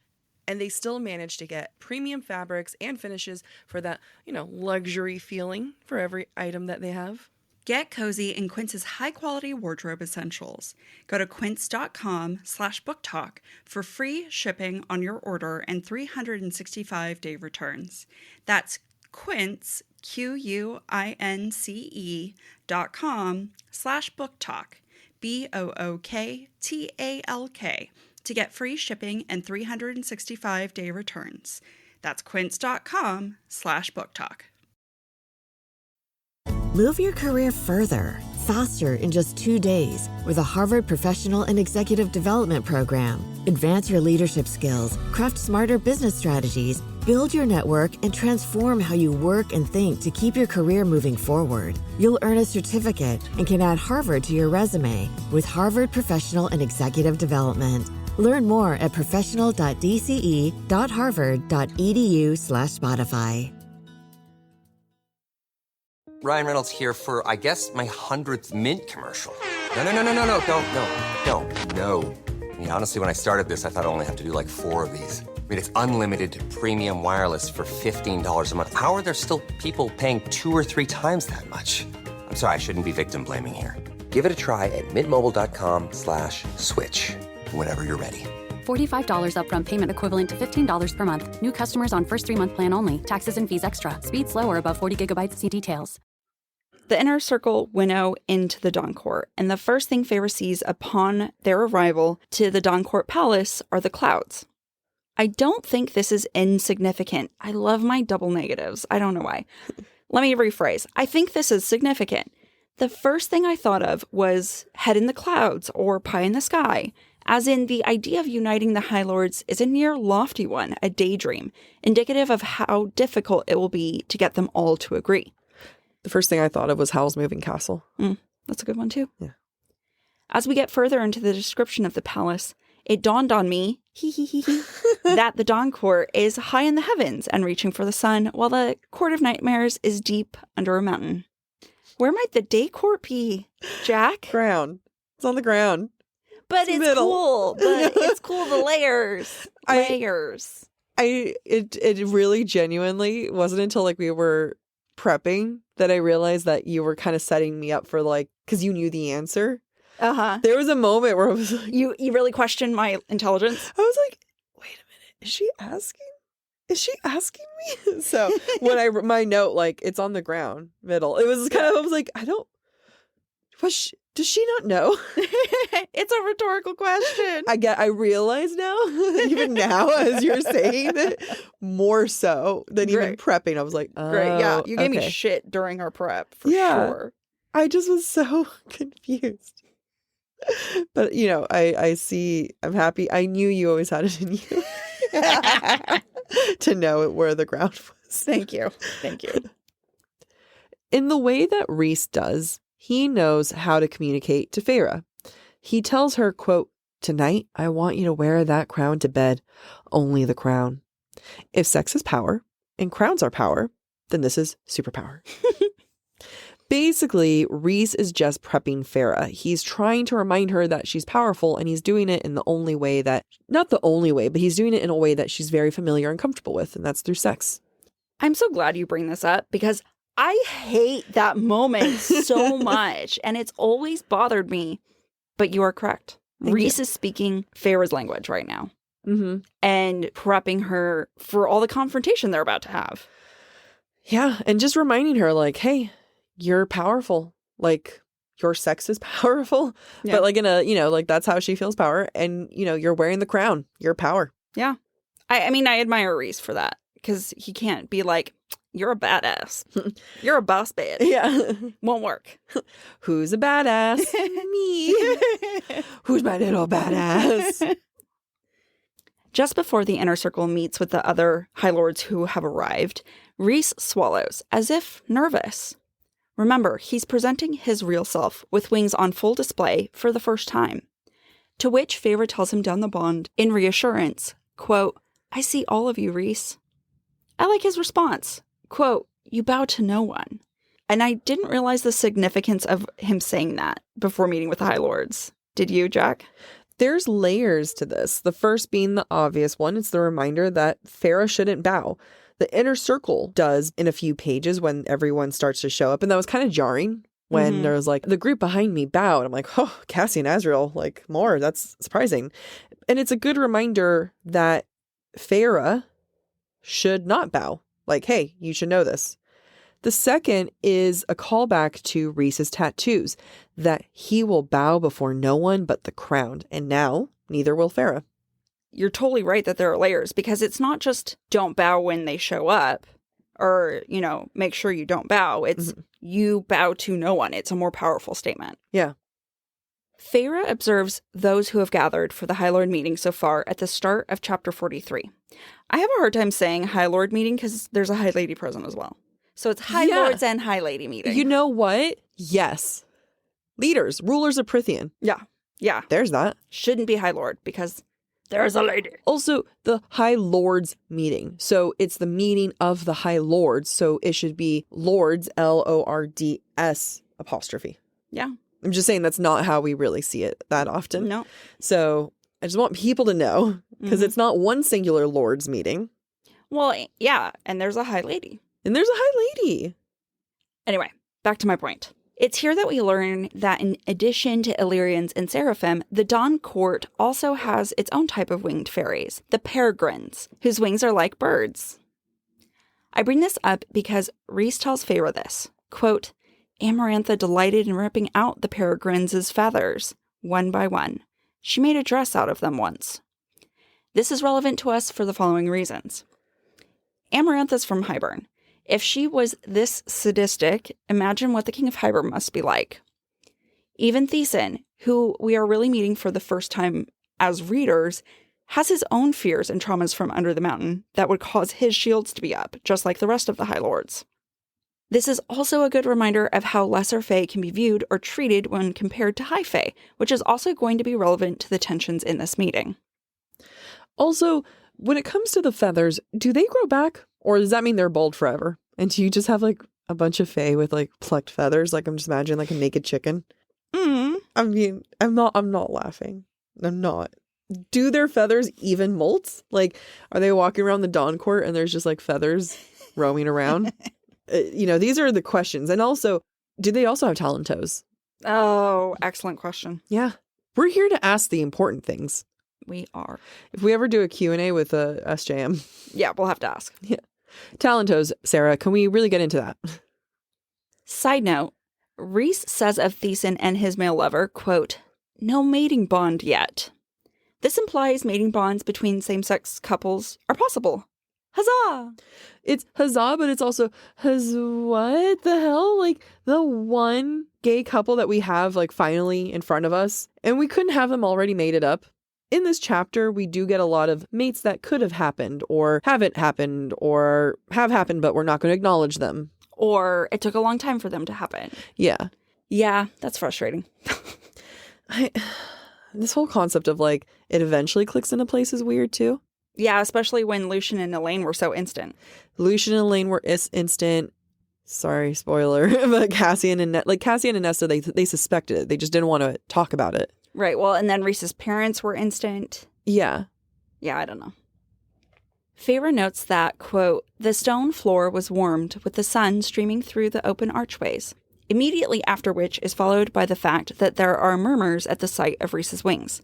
And they still manage to get premium fabrics and finishes for that, luxury feeling for every item that they have. Get cozy in Quince's high-quality wardrobe essentials. Go to quince.com/booktalk for free shipping on your order and 365-day returns. That's Quince, QUINCE.com/booktalk, BOOKTALK, to get free shipping and 365-day returns. That's quince.com/booktalk. Move your career further, faster in just 2 days with a Harvard Professional and Executive Development Program. Advance your leadership skills, craft smarter business strategies, build your network, and transform how you work and think to keep your career moving forward. You'll earn a certificate and can add Harvard to your resume with Harvard Professional and Executive Development. Learn more at professional.dce.harvard.edu/Spotify. Ryan Reynolds here for, I guess, my 100th Mint commercial. No, don't. No. I mean, honestly, when I started this, I thought I only have to do like 4 of these. I mean, it's unlimited premium wireless for $15 a month. How are there still people paying 2 or 3 times that much? I'm sorry, I shouldn't be victim blaming here. Give it a try at mintmobile.com/switch. Whenever you're ready. $45 upfront payment equivalent to $15 per month. New customers on first 3-month plan only. Taxes and fees extra. Speed slower above 40 gigabytes. See details. The inner circle winnow into the Dawn Court, and the first thing Feyre sees upon their arrival to the Dawn Court Palace are the clouds. I don't think this is insignificant. I love my double negatives. I don't know why. Let me rephrase. I think this is significant. The first thing I thought of was head in the clouds or pie in the sky, as in the idea of uniting the High Lords is a near lofty one, a daydream, indicative of how difficult it will be to get them all to agree. The first thing I thought of was Howl's Moving Castle. That's a good one too. Yeah. As we get further into the description of the palace, it dawned on me, that the Dawn Court is high in the heavens and reaching for the sun, while the Court of Nightmares is deep under a mountain. Where might the Day Court be, Jack? Ground. It's on the ground. But it's cool. But it's cool, the layers. It really genuinely wasn't until like we were prepping that I realized that you were kind of setting me up for like, because you knew the answer. There was a moment where I was like, you really questioned my intelligence. I was like, wait a minute, is she asking me? So when my note, like, it's on the ground middle, it was kind of, I was like, does she not know? It's a rhetorical question. I realize now, even now, as you're saying it, more so than even prepping. I was like, oh, great. Yeah, you gave me shit during our prep, for sure. I just was so confused. But, you know, I see, I'm happy. I knew you always had it in you to know where the ground was. Thank you. In the way that Rhys does, he knows how to communicate to Feyre. He tells her, quote, "Tonight, I want you to wear that crown to bed. Only the crown. If sex is power and crowns are power, then this is superpower." Basically, Rhys is just prepping Feyre. He's trying to remind her that she's powerful, and he's doing it in the only way that, not the only way, but he's doing it in a way that she's very familiar and comfortable with, and that's through sex. I'm so glad you bring this up because I hate that moment so much, and it's always bothered me. But you are correct. Rhys is speaking Feyre's language right now and prepping her for all the confrontation they're about to have. Yeah, and just reminding her, like, hey, you're powerful. Like, your sex is powerful. Yeah. But, like, in a, you know, like, that's how she feels power. And, you know, you're wearing the crown. Your power. Yeah. I mean, I admire Rhys for that because he can't be like, you're a badass. You're a boss bitch. Yeah. Won't work. Who's a badass? Me. Who's my little badass? Just before the inner circle meets with the other High Lords who have arrived, Rhys swallows, as if nervous. Remember, he's presenting his real self with wings on full display for the first time. To which Feyre tells him down the bond in reassurance, quote, "I see all of you, Rhys." I like his response. Quote, "You bow to no one." And I didn't realize the significance of him saying that before meeting with the High Lords. Did you, Jack? There's layers to this. The first being the obvious one. It's the reminder that Feyre shouldn't bow. The inner circle does in a few pages when everyone starts to show up. And that was kind of jarring when there was like, the group behind me bowed. I'm like, oh, Cassie and Azriel, like more. That's surprising. And it's a good reminder that Feyre should not bow. Like, hey, you should know this. The second is a callback to Rhys's tattoos, that he will bow before no one but the crowned. And now, neither will Feyre. You're totally right that there are layers, because it's not just don't bow when they show up or, you know, make sure you don't bow. It's you bow to no one. It's a more powerful statement. Yeah. Feyre observes those who have gathered for the High Lord meeting so far at the start of chapter 43. I have a hard time saying High Lord meeting because there's a High Lady present as well. So it's High Lords and High Lady meeting. You know what? Yes. Leaders, rulers of Prythian. Yeah. Yeah. There's that. Shouldn't be High Lord because there's a lady. Also, the High Lords meeting. So it's the meeting of the High Lords. So it should be Lords, Lords, apostrophe. Yeah. I'm just saying that's not how we really see it that often. No. So I just want people to know, because it's not one singular Lord's meeting. Well, yeah, and there's a High Lady. And there's a High Lady. Anyway, back to my point. It's here that we learn that in addition to Illyrians and Seraphim, the Dawn Court also has its own type of winged fairies, the peregrines, whose wings are like birds. I bring this up because Rhys tells Feyre this, quote, Amarantha delighted in ripping out the peregrines' feathers, one by one. She made a dress out of them once. This is relevant to us for the following reasons. Amarantha's from Hybern. If she was this sadistic, imagine what the King of Hybern must be like. Even Thiessen, who we are really meeting for the first time as readers, has his own fears and traumas from under the mountain that would cause his shields to be up, just like the rest of the High Lords. This is also a good reminder of how lesser Fae can be viewed or treated when compared to High Fae, which is also going to be relevant to the tensions in this meeting. Also, when it comes to the feathers, do they grow back? Or does that mean they're bald forever? And do you just have like a bunch of Fae with like plucked feathers? Like I'm just imagining like a naked chicken. I mean, I'm not laughing. I'm not. Do their feathers even molt? Like, are they walking around the Dawn Court and there's just like feathers roaming around? These are the questions. And also, do they also have talon toes? Oh, excellent question. Yeah. We're here to ask the important things. We are. If we ever do a Q&A with SJM. Yeah, we'll have to ask. Yeah. Talon toes, Sarah, can we really get into that? Side note, Rhys says of Thiessen and his male lover, quote, no mating bond yet. This implies mating bonds between same-sex couples are possible. Huzzah! It's huzzah, but it's also what the hell? Like the one gay couple that we have like finally in front of us, and we couldn't have them already mated up. In this chapter, we do get a lot of mates that could have happened or haven't happened or have happened, but we're not going to acknowledge them. Or it took a long time for them to happen. Yeah. Yeah, that's frustrating. This whole concept of like it eventually clicks into place is weird too. Yeah, especially when Lucien and Elaine were so instant. Lucien and Elaine were instant. Sorry, spoiler. But Cassian and Nesta, they suspected it. They just didn't want to talk about it. Right. Well, and then Rhys's parents were instant. Yeah. Yeah, I don't know. Feyre notes that, quote, the stone floor was warmed with the sun streaming through the open archways, immediately after which is followed by the fact that there are murmurs at the sight of Rhys's wings.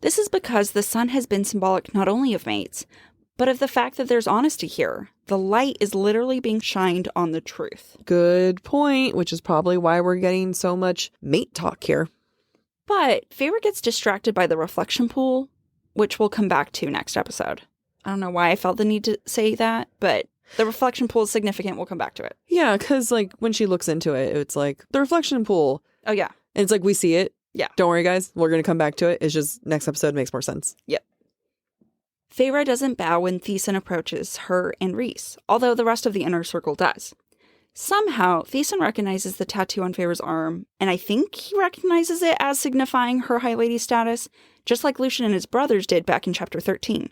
This is because the sun has been symbolic not only of mates, but of the fact that there's honesty here. The light is literally being shined on the truth. Good point, which is probably why we're getting so much mate talk here. But Feyre gets distracted by the reflection pool, which we'll come back to next episode. I don't know why I felt the need to say that, but the reflection pool is significant. We'll come back to it. Yeah, because like when she looks into it, it's like the reflection pool. Oh, yeah. And it's like we see it. Yeah. Don't worry, guys. We're going to come back to it. It's just next episode makes more sense. Yep. Feyre doesn't bow when Thiessen approaches her and Rhys, although the rest of the inner circle does. Somehow, Thiessen recognizes the tattoo on Feyre's arm, and I think he recognizes it as signifying her High Lady status, just like Lucien and his brothers did back in chapter 13.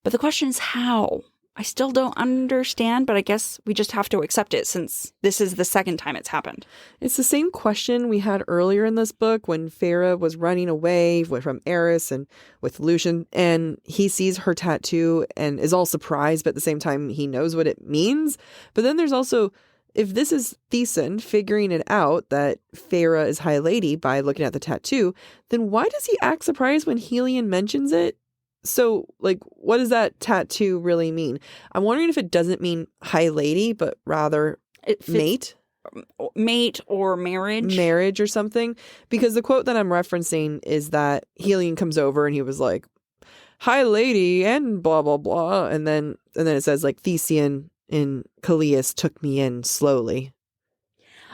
But the question is how? I still don't understand, but I guess we just have to accept it since this is the second time it's happened. It's the same question we had earlier in this book when Feyre was running away from Eris and with Lucien, and he sees her tattoo and is all surprised, but at the same time he knows what it means. But then there's also, if this is Thiessen figuring it out that Feyre is High Lady by looking at the tattoo, then why does he act surprised when Helion mentions it? So, like, what does that tattoo really mean? I'm wondering if it doesn't mean High Lady, but rather mate? Mate or marriage. Marriage or something. Because the quote that I'm referencing is that Helion comes over and he was like, High Lady and blah, blah, blah. And then it says, like, Thiessen and Callias took me in slowly.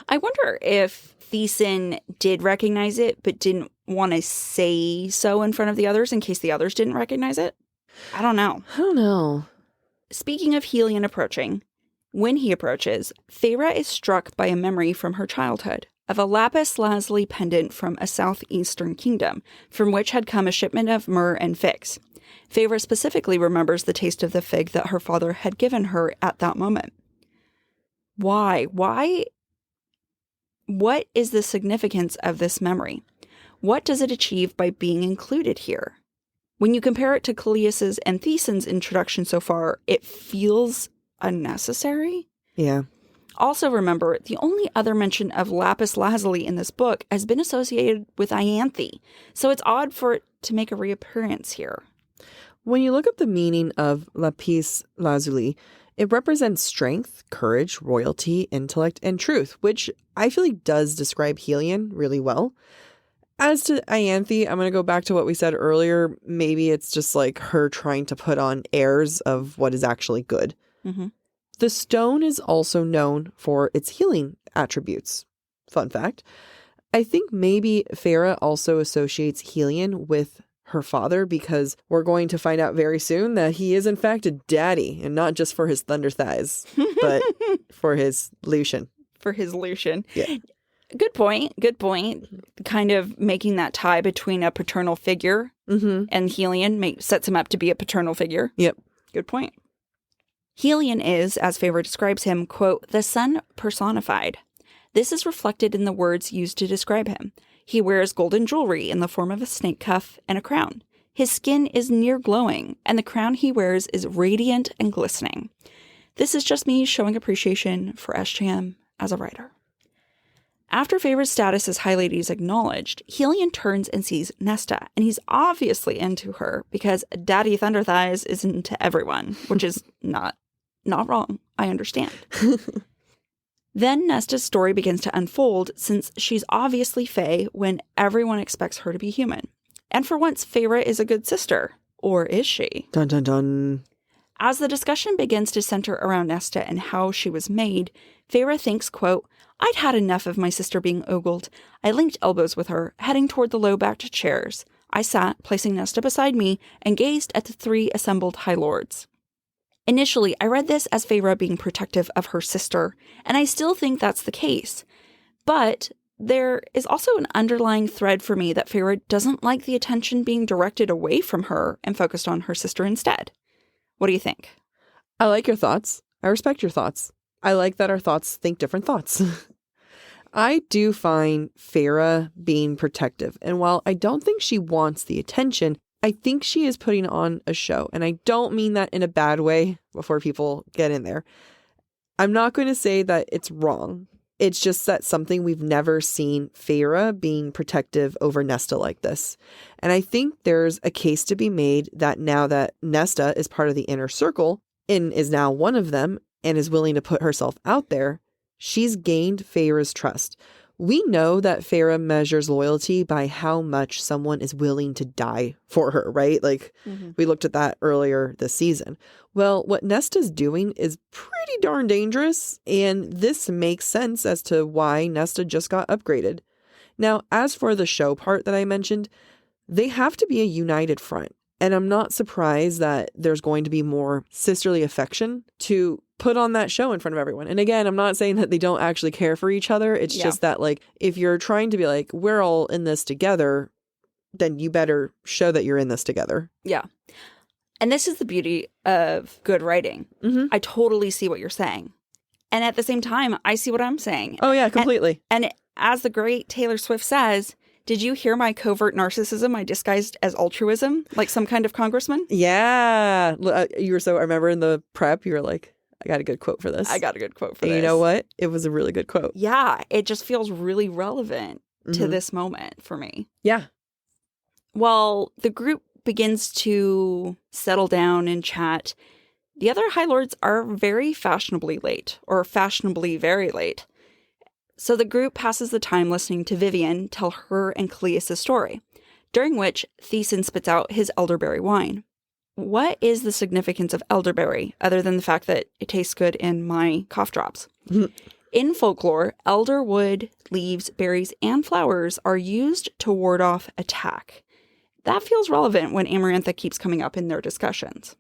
I wonder if Thiessen did recognize it, but didn't want to say so in front of the others in case the others didn't recognize it. I don't know. Speaking of Helion approaching, when he approaches, Feyre is struck by a memory from her childhood of a lapis lazuli pendant from a southeastern kingdom, from which had come a shipment of myrrh and figs. Feyre specifically remembers the taste of the fig that her father had given her at that moment. Why What is the significance of this memory? What does it achieve by being included here? When you compare it to Callias's and Theson's introduction so far, it feels unnecessary. Yeah. Also remember, the only other mention of lapis lazuli in this book has been associated with Ianthe, so it's odd for it to make a reappearance here. When you look up the meaning of lapis lazuli, it represents strength, courage, royalty, intellect, and truth, which I feel like does describe Helion really well. As to Ianthe, I'm going to go back to what we said earlier. Maybe it's just like her trying to put on airs of what is actually good. Mm-hmm. The stone is also known for its healing attributes. Fun fact. I think maybe Feyre also associates Helion with her father because we're going to find out very soon that he is in fact a daddy, and not just for his thunder thighs, but for his Lucian. For his Lucian. Yeah. Good point. Good point. Kind of making that tie between a paternal figure and Helion sets him up to be a paternal figure. Yep. Good point. Helion is, as Feyre describes him, quote, the sun personified. This is reflected in the words used to describe him. He wears golden jewelry in the form of a snake cuff and a crown. His skin is near glowing, and the crown he wears is radiant and glistening. This is just me showing appreciation for SJM as a writer. After Feyre's status as High Lady is acknowledged, Helion turns and sees Nesta, and he's obviously into her because Daddy Thunderthighs is into everyone, which is not wrong. I understand. Then Nesta's story begins to unfold since she's obviously Fae when everyone expects her to be human. And for once, Feyre is a good sister. Or is she? Dun dun dun. As the discussion begins to center around Nesta and how she was made, Feyre thinks, quote, I'd had enough of my sister being ogled. I linked elbows with her, heading toward the low-backed chairs. I sat, placing Nesta beside me, and gazed at the three assembled High Lords. Initially, I read this as Feyre being protective of her sister, and I still think that's the case. But there is also an underlying thread for me that Feyre doesn't like the attention being directed away from her and focused on her sister instead. What do you think? I like your thoughts. I respect your thoughts. I like that our thoughts think different thoughts. I do find Feyre being protective, and while I don't think she wants the attention, I think she is putting on a show, and I don't mean that in a bad way before people get in there. I'm not going to say that it's wrong. It's just that something we've never seen Feyre being protective over Nesta like this. And I think there's a case to be made that now that Nesta is part of the inner circle and is now one of them and is willing to put herself out there, she's gained Feyre's trust. We know that Feyre measures loyalty by how much someone is willing to die for her, right? Like, we looked at that earlier this season. Well, what Nesta's doing is pretty darn dangerous, and this makes sense as to why Nesta just got upgraded. Now, as for the show part that I mentioned, they have to be a united front, and I'm not surprised that there's going to be more sisterly affection to put on that show in front of everyone. And again, I'm not saying that they don't actually care for each other. It's just that, like, if you're trying to be like, we're all in this together, then you better show that you're in this together. Yeah. And this is the beauty of good writing. I totally see what you're saying. And at the same time, I see what I'm saying. Oh, yeah, completely. And as the great Taylor Swift says, did you hear my covert narcissism I disguised as altruism, like some kind of congressman? Yeah. You were so, I remember in the prep, you were like, I got a good quote for this. I got a good quote for and this. You know what? It was a really good quote. Yeah. It just feels really relevant to this moment for me. Yeah. While the group begins to settle down and chat, the other High Lords are very fashionably late, or fashionably very late. So the group passes the time listening to Vivian tell her and Callias' story, during which Theson spits out his elderberry wine. What is the significance of elderberry, other than the fact that it tastes good in my cough drops? In folklore, elder wood, leaves, berries, and flowers are used to ward off attack. That feels relevant when Amarantha keeps coming up in their discussions.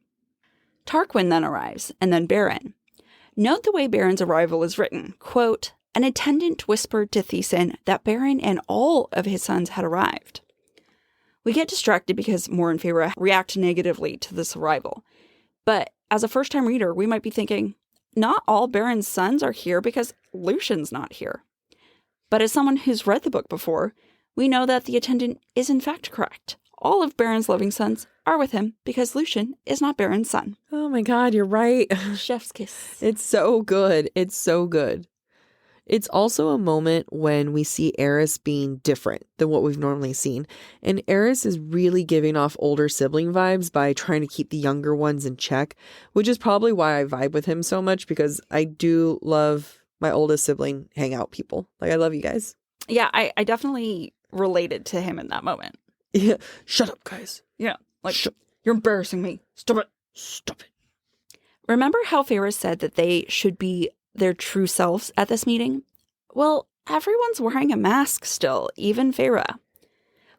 Tarquin then arrives, and then Baron. Note the way Baron's arrival is written. Quote, an attendant whispered to Theson that Baron and all of his sons had arrived. We get distracted because Mor and Feyre react negatively to this arrival. But as a first-time reader, we might be thinking, not all Baron's sons are here because Lucian's not here. But as someone who's read the book before, we know that the attendant is in fact correct. All of Baron's loving sons are with him because Lucian is not Baron's son. Oh my God, you're right. Chef's kiss. It's so good. It's so good. It's also a moment when we see Eris being different than what we've normally seen. And Eris is really giving off older sibling vibes by trying to keep the younger ones in check, which is probably why I vibe with him so much, because I do love my oldest sibling hangout people. Like, I love you guys. Yeah, I definitely related to him in that moment. Yeah. Shut up, guys. Yeah. Like, you're embarrassing me. Stop it. Stop it. Remember how Feyre said that they should be their true selves at this meeting? Well, everyone's wearing a mask still, even Feyre.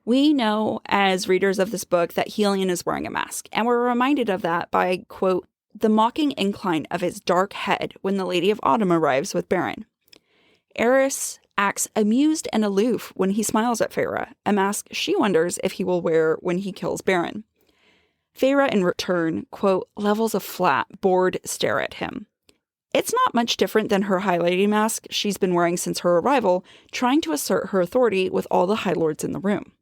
We know as readers of this book that Helion is wearing a mask, and we're reminded of that by, quote, the mocking incline of his dark head when the Lady of Autumn arrives with Baron. Eris acts amused and aloof when he smiles at Feyre, a mask she wonders if he will wear when he kills Baron. Feyre, in return, quote, levels a flat, bored stare at him. It's not much different than her High Lady mask she's been wearing since her arrival, trying to assert her authority with all the High Lords in the room.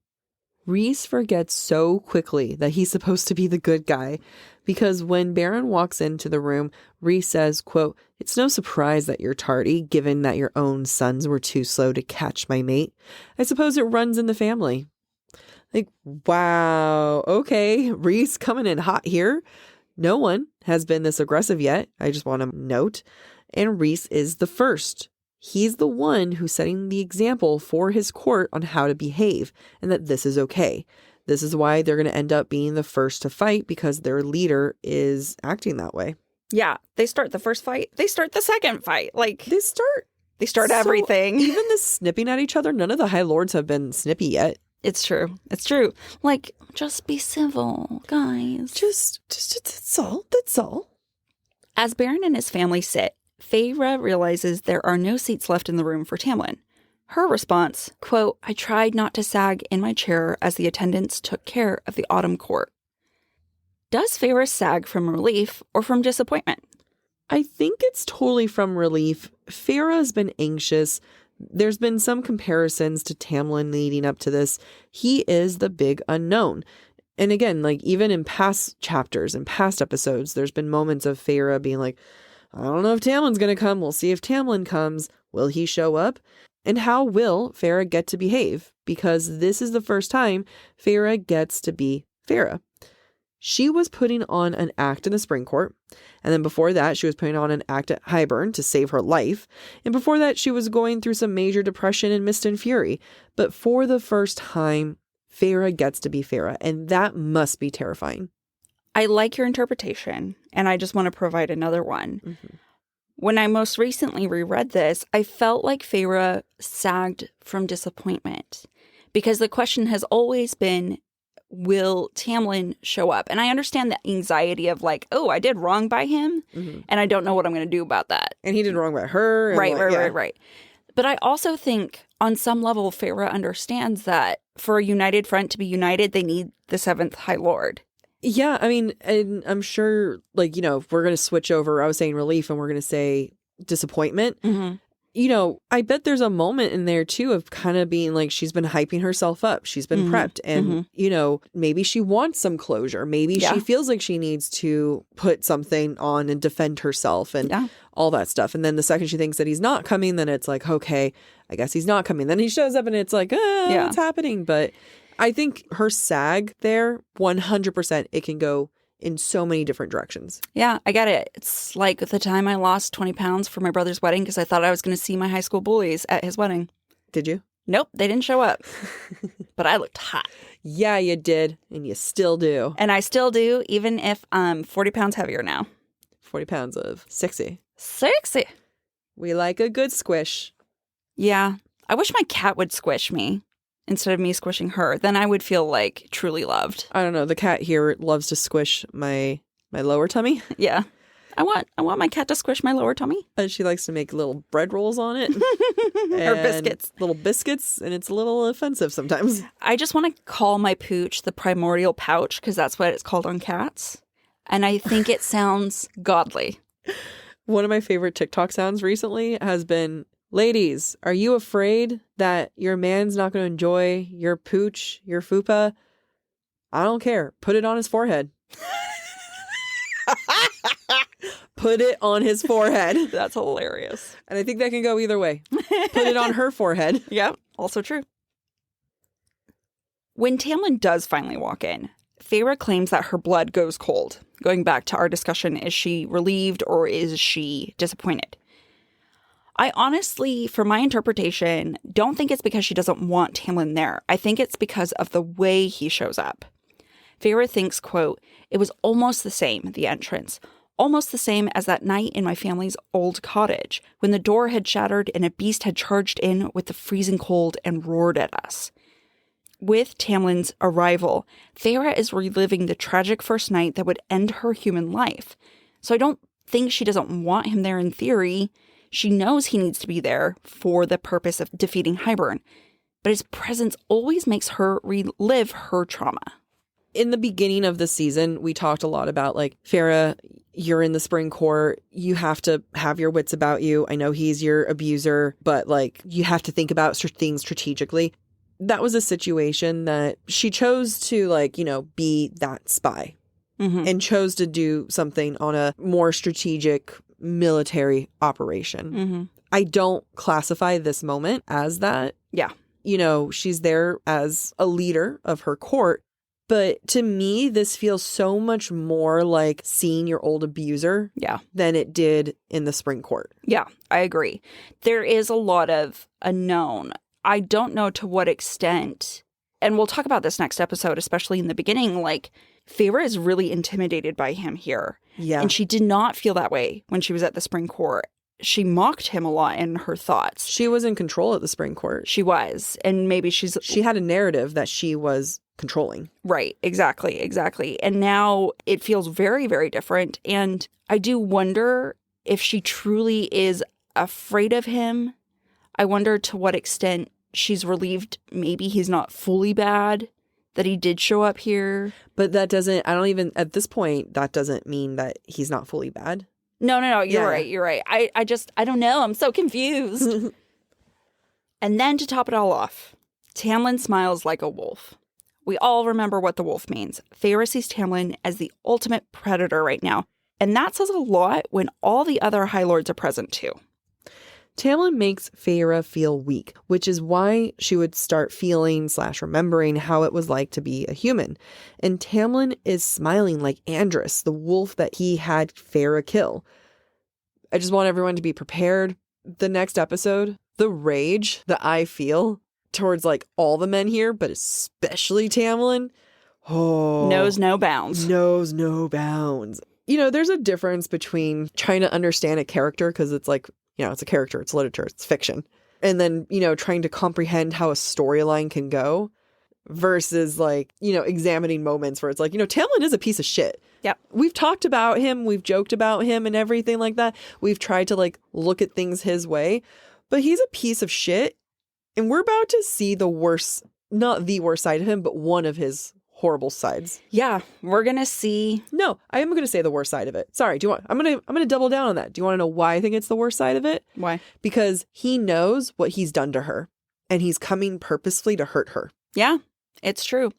Rhys forgets so quickly that he's supposed to be the good guy, because when Baron walks into the room, Rhys says, quote, it's no surprise that you're tardy, given that your own sons were too slow to catch my mate. I suppose it runs in the family. Like, wow, okay, Rhys coming in hot here. No one has been this aggressive yet, I just want to note, and Rhys is the first. He's the one who's setting the example for his court on how to behave, and that this is okay. This is why they're going to end up being the first to fight, because their leader is acting that way. Yeah, they start the first fight. They start the second fight. Like, They start everything. Even the snipping at each other, none of the High Lords have been snippy yet. It's true. It's true. Like, just be civil, guys. Just that's all. As Baron and his family sit, Feyre realizes there are no seats left in the room for Tamlin. Her response, quote, I tried not to sag in my chair as the attendants took care of the autumn court. Does Feyre sag from relief or from disappointment? I think it's totally from relief. Feyre has been anxious. There's been some comparisons to Tamlin leading up to this. He is the big unknown. And again, like even in past chapters and past episodes, there's been moments of Feyre being like, I don't know if Tamlin's going to come. We'll see if Tamlin comes. Will he show up? And how will Feyre get to behave? Because this is the first time Feyre gets to be Feyre. She was putting on an act in the Spring Court. And then before that, she was putting on an act at Highburn to save her life. And before that, she was going through some major depression in Mist and Fury. But for the first time, Feyre gets to be Feyre. And that must be terrifying. I like your interpretation, and I just want to provide another one. Mm-hmm. When I most recently reread this, I felt like Feyre sagged from disappointment. Because the question has always been, will Tamlin show up? And I understand the anxiety of like, oh, I did wrong by him, and I don't know what I'm going to do about that. And he did wrong by her. Right. But I also think on some level, Feyre understands that for a united front to be united, they need the seventh High Lord. Yeah, I mean, and I'm sure, like, you know, if we're going to switch over, I was saying relief and we're going to say disappointment. Mm-hmm. You know, I bet there's a moment in there, too, of kind of being like she's been hyping herself up. She's been prepped. And, you know, maybe she wants some closure. Maybe she feels like she needs to put something on and defend herself and all that stuff. And then the second she thinks that he's not coming, then it's like, okay, I guess he's not coming. Then he shows up and it's like, what's happening? But I think her sag there, 100%, it can go in so many different directions. Yeah, I get it. It's like the time I lost 20 pounds for my brother's wedding because I thought I was going to see my high school bullies at his wedding. Did you? Nope, they didn't show up. But I looked hot. Yeah, you did. And you still do. And I still do, even if I'm 40 pounds heavier now. 40 pounds of sexy. Sexy. We like a good squish. Yeah. I wish my cat would squish me instead of me squishing her. Then I would feel like truly loved. I don't know. The cat here loves to squish my lower tummy. Yeah. I want my cat to squish my lower tummy. And she likes to make little bread rolls on it. Or biscuits. Little biscuits. And it's a little offensive sometimes. I just want to call my pooch the primordial pouch because that's what it's called on cats. And I think it sounds godly. One of my favorite TikTok sounds recently has been Ladies, are you afraid that your man's not going to enjoy your pooch, your fupa? I don't care. Put it on his forehead. Put it on his forehead. That's hilarious. And I think that can go either way. Put it on her forehead. Yep, also true. When Tamlin does finally walk in, Feyre claims that her blood goes cold. Going back to our discussion, is she relieved or is she disappointed? I honestly, for my interpretation, don't think it's because she doesn't want Tamlin there. I think it's because of the way he shows up. Feyre thinks, quote, "It was almost the same, the entrance. Almost the same as that night in my family's old cottage, when the door had shattered and a beast had charged in with the freezing cold and roared at us." With Tamlin's arrival, Feyre is reliving the tragic first night that would end her human life. So I don't think she doesn't want him there in theory. She knows he needs to be there for the purpose of defeating Hybern. But his presence always makes her relive her trauma. In the beginning of the season, we talked a lot about, like, Feyre, you're in the spring court. You have to have your wits about you. I know he's your abuser, but, like, you have to think about things strategically. That was a situation that she chose to, like, you know, be that spy and chose to do something on a more strategic military operation. I don't classify this moment as that. Yeah. You know, she's there as a leader of her court. But to me, this feels so much more like seeing your old abuser than it did in the spring court. Yeah, I agree. There is a lot of unknown. I don't know to what extent, and we'll talk about this next episode, especially in the beginning, like, Feyre is really intimidated by him here. Yeah. And she did not feel that way when she was at the spring court. She mocked him a lot in her thoughts. She was in control at the spring court. She was. And maybe she had a narrative that she was controlling. Right. Exactly. And now it feels very, very different. And I do wonder if she truly is afraid of him. I wonder to what extent she's relieved maybe he's not fully bad, that he did show up here. But that doesn't, at this point, that doesn't mean that he's not fully bad. No, you're right. I don't know. I'm so confused. And then to top it all off, Tamlin smiles like a wolf. We all remember what the wolf means. Feyre sees Tamlin as the ultimate predator right now. And that says a lot when all the other High Lords are present too. Tamlin makes Feyre feel weak, which is why she would start feeling / remembering how it was like to be a human. And Tamlin is smiling like Andrus, the wolf that he had Feyre kill. I just want everyone to be prepared. The next episode, the rage that I feel towards, like, all the men here, but especially Tamlin, knows no bounds. Knows no bounds. You know, there's a difference between trying to understand a character, because it's like, you know, it's a character, it's literature, it's fiction. And then, you know, trying to comprehend how a storyline can go versus, like, you know, examining moments where it's like, you know, Tamlin is a piece of shit. Yeah. We've talked about him. We've joked about him and everything like that. We've tried to, like, look at things his way. But he's a piece of shit. And we're about to see the worst, not the worst side of him, but one of his horrible sides. Yeah, we're going to see. No, I am going to say the worst side of it. Sorry, I'm going to double down on that. Do you want to know why I think it's the worst side of it? Why? Because he knows what he's done to her, and he's coming purposefully to hurt her. Yeah, it's true.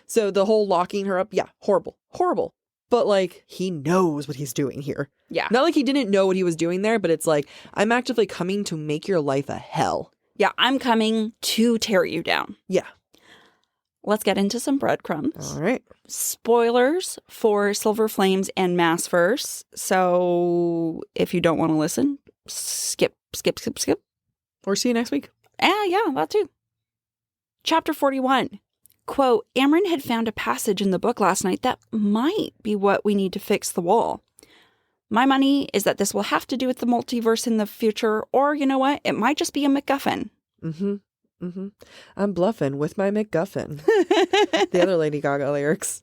So the whole locking her up, yeah, horrible. But, like, he knows what he's doing here. Yeah. Not like he didn't know what he was doing there, but it's like, I'm actively coming to make your life a hell. Yeah, I'm coming to tear you down. Yeah. Let's get into some breadcrumbs. All right. Spoilers for Silver Flames and Maas verse. So if you don't want to listen, skip. Or see you next week. Yeah, that too. Chapter 41. Quote, Amren had found a passage in the book last night that might be what we need to fix the wall. My money is that this will have to do with the multiverse in the future, or you know what? It might just be a MacGuffin. I'm bluffing with my MacGuffin. The other Lady Gaga lyrics.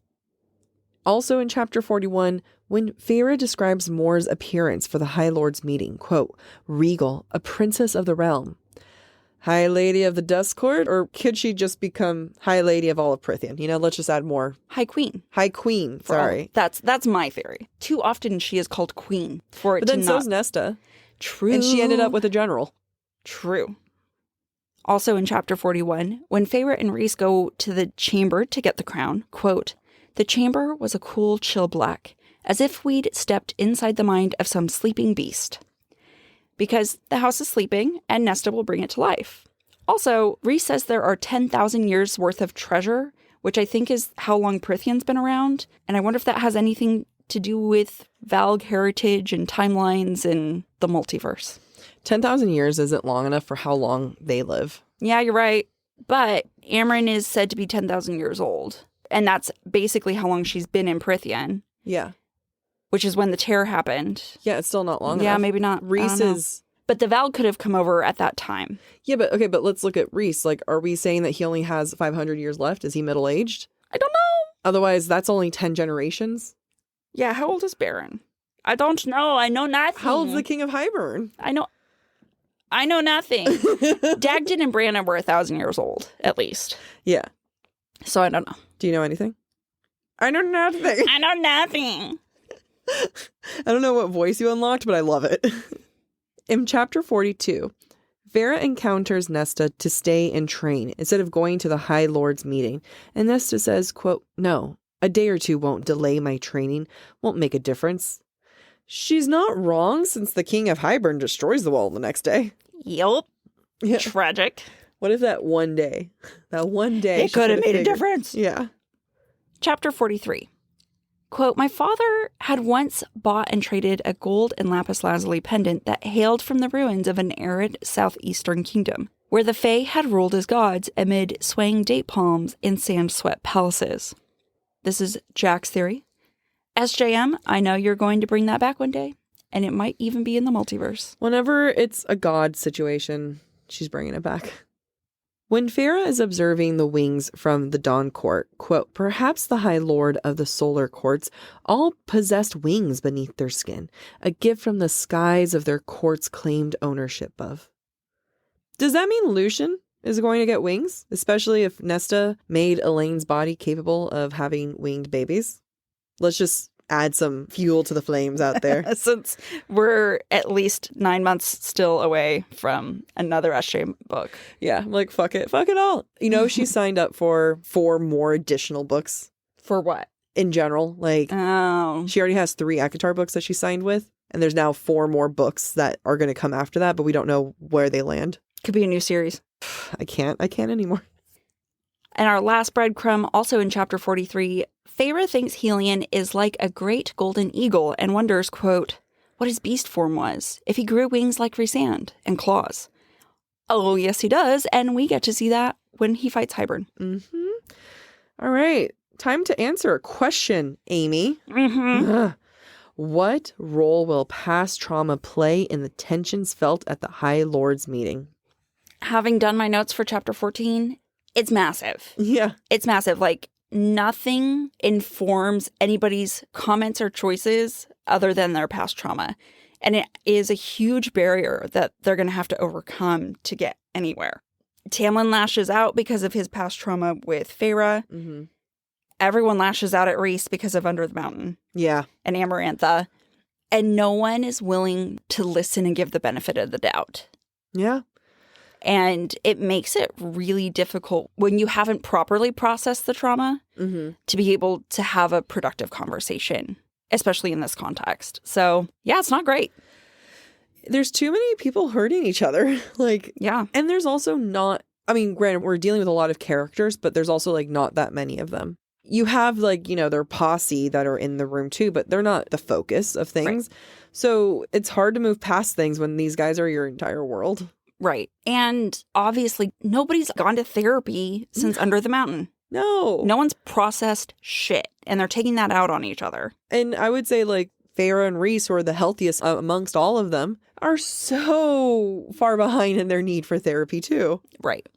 Also in chapter 41, when Feyre describes Mor's appearance for the High Lord's meeting, quote, regal, a princess of the realm. High Lady of the Dust Court? Or could she just become High Lady of all of Prythian? You know, let's just add more. High Queen. High Queen, sorry. That's my theory. Too often she is called Queen for it but to then not... so's Nesta. True. And she ended up with a general. True. Also in chapter 41, when Feyre and Rhys go to the chamber to get the crown, quote, "The chamber was a cool, chill black, as if we'd stepped inside the mind of some sleeping beast." Because the house is sleeping and Nesta will bring it to life. Also, Rhys says there are 10,000 years worth of treasure, which I think is how long Prithian's been around. And I wonder if that has anything to do with Valg heritage and timelines and the multiverse. 10,000 years isn't long enough for how long they live. Yeah, you're right. But Amryn is said to be 10,000 years old. And that's basically how long she's been in Prithian. Yeah. Which is when the tear happened. Yeah, it's still not long enough. Yeah, maybe not. Rhys is... But the Valg could have come over at that time. Yeah, but okay, but let's look at Rhys. Like, are we saying that he only has 500 years left? Is he middle-aged? I don't know. Otherwise, that's only 10 generations. Yeah, how old is Baron? I don't know. I know nothing. How old's the King of Hybern? I know nothing. Dagden and Branna were 1,000 years old, at least. Yeah. So I don't know. Do you know anything? I know nothing. I know nothing. I don't know what voice you unlocked, but I love it. In chapter 42, Feyre encounters Nesta to stay and train instead of going to the High Lord's meeting. And Nesta says, quote, "No, a day or two won't delay my training, won't make a difference." She's not wrong, since the King of Hybern destroys the wall the next day. Yup. Yeah. Tragic. What if that one day it could have made a difference? Yeah. Chapter 43. Quote, "My father had once bought and traded a gold and lapis lazuli pendant that hailed from the ruins of an arid southeastern kingdom, where the Fae had ruled as gods amid swaying date palms and sand-swept palaces." This is Jac's theory. SJM, I know you're going to bring that back one day, and it might even be in the multiverse. Whenever it's a god situation, she's bringing it back. When Feyre is observing the wings from the Dawn Court, quote, "Perhaps the High Lord of the Solar Courts all possessed wings beneath their skin, a gift from the skies of their courts claimed ownership of." Does that mean Lucian is going to get wings? Especially if Nesta made Elaine's body capable of having winged babies? Let's just add some fuel to the flames out there. Since we're at least 9 months still away from another SJ book. Yeah, I'm like, fuck it all. You know, she signed up for 4 more additional books. For what? In general. Like, oh. She already has 3 ACOTAR books that she signed with. And there's now 4 more books that are going to come after that, but we don't know where they land. Could be a new series. I can't anymore. And our last breadcrumb, also in chapter 43, Feyre thinks Helion is like a great golden eagle and wonders, quote, what his beast form was, if he grew wings like Rhysand and claws. Oh, yes, he does. And we get to see that when he fights Hybern. Mm-hmm. All right. Time to answer a question, Amy. Mm-hmm. What role will past trauma play in the tensions felt at the High Lord's meeting? Having done my notes for chapter 14, it's massive. Yeah. It's massive. Like, nothing informs anybody's comments or choices other than their past trauma. And it is a huge barrier that they're going to have to overcome to get anywhere. Tamlin lashes out because of his past trauma with Feyre. Mm-hmm. Everyone lashes out at Rhys because of Under the Mountain. Yeah. And Amarantha. And no one is willing to listen and give the benefit of the doubt. Yeah. And it makes it really difficult when you haven't properly processed the trauma to be able to have a productive conversation, especially in this context. So, yeah, it's not great. There's too many people hurting each other. Like, yeah. And there's also not, I mean, granted, we're dealing with a lot of characters, but there's also like not that many of them. You have like, you know, their posse that are in the room too, but they're not the focus of things. Right. So it's hard to move past things when these guys are your entire world. Right. And obviously, nobody's gone to therapy since Under the Mountain. No. No one's processed shit. And they're taking that out on each other. And I would say, like, Feyre and Rhys, who are the healthiest amongst all of them, are so far behind in their need for therapy, too. Right.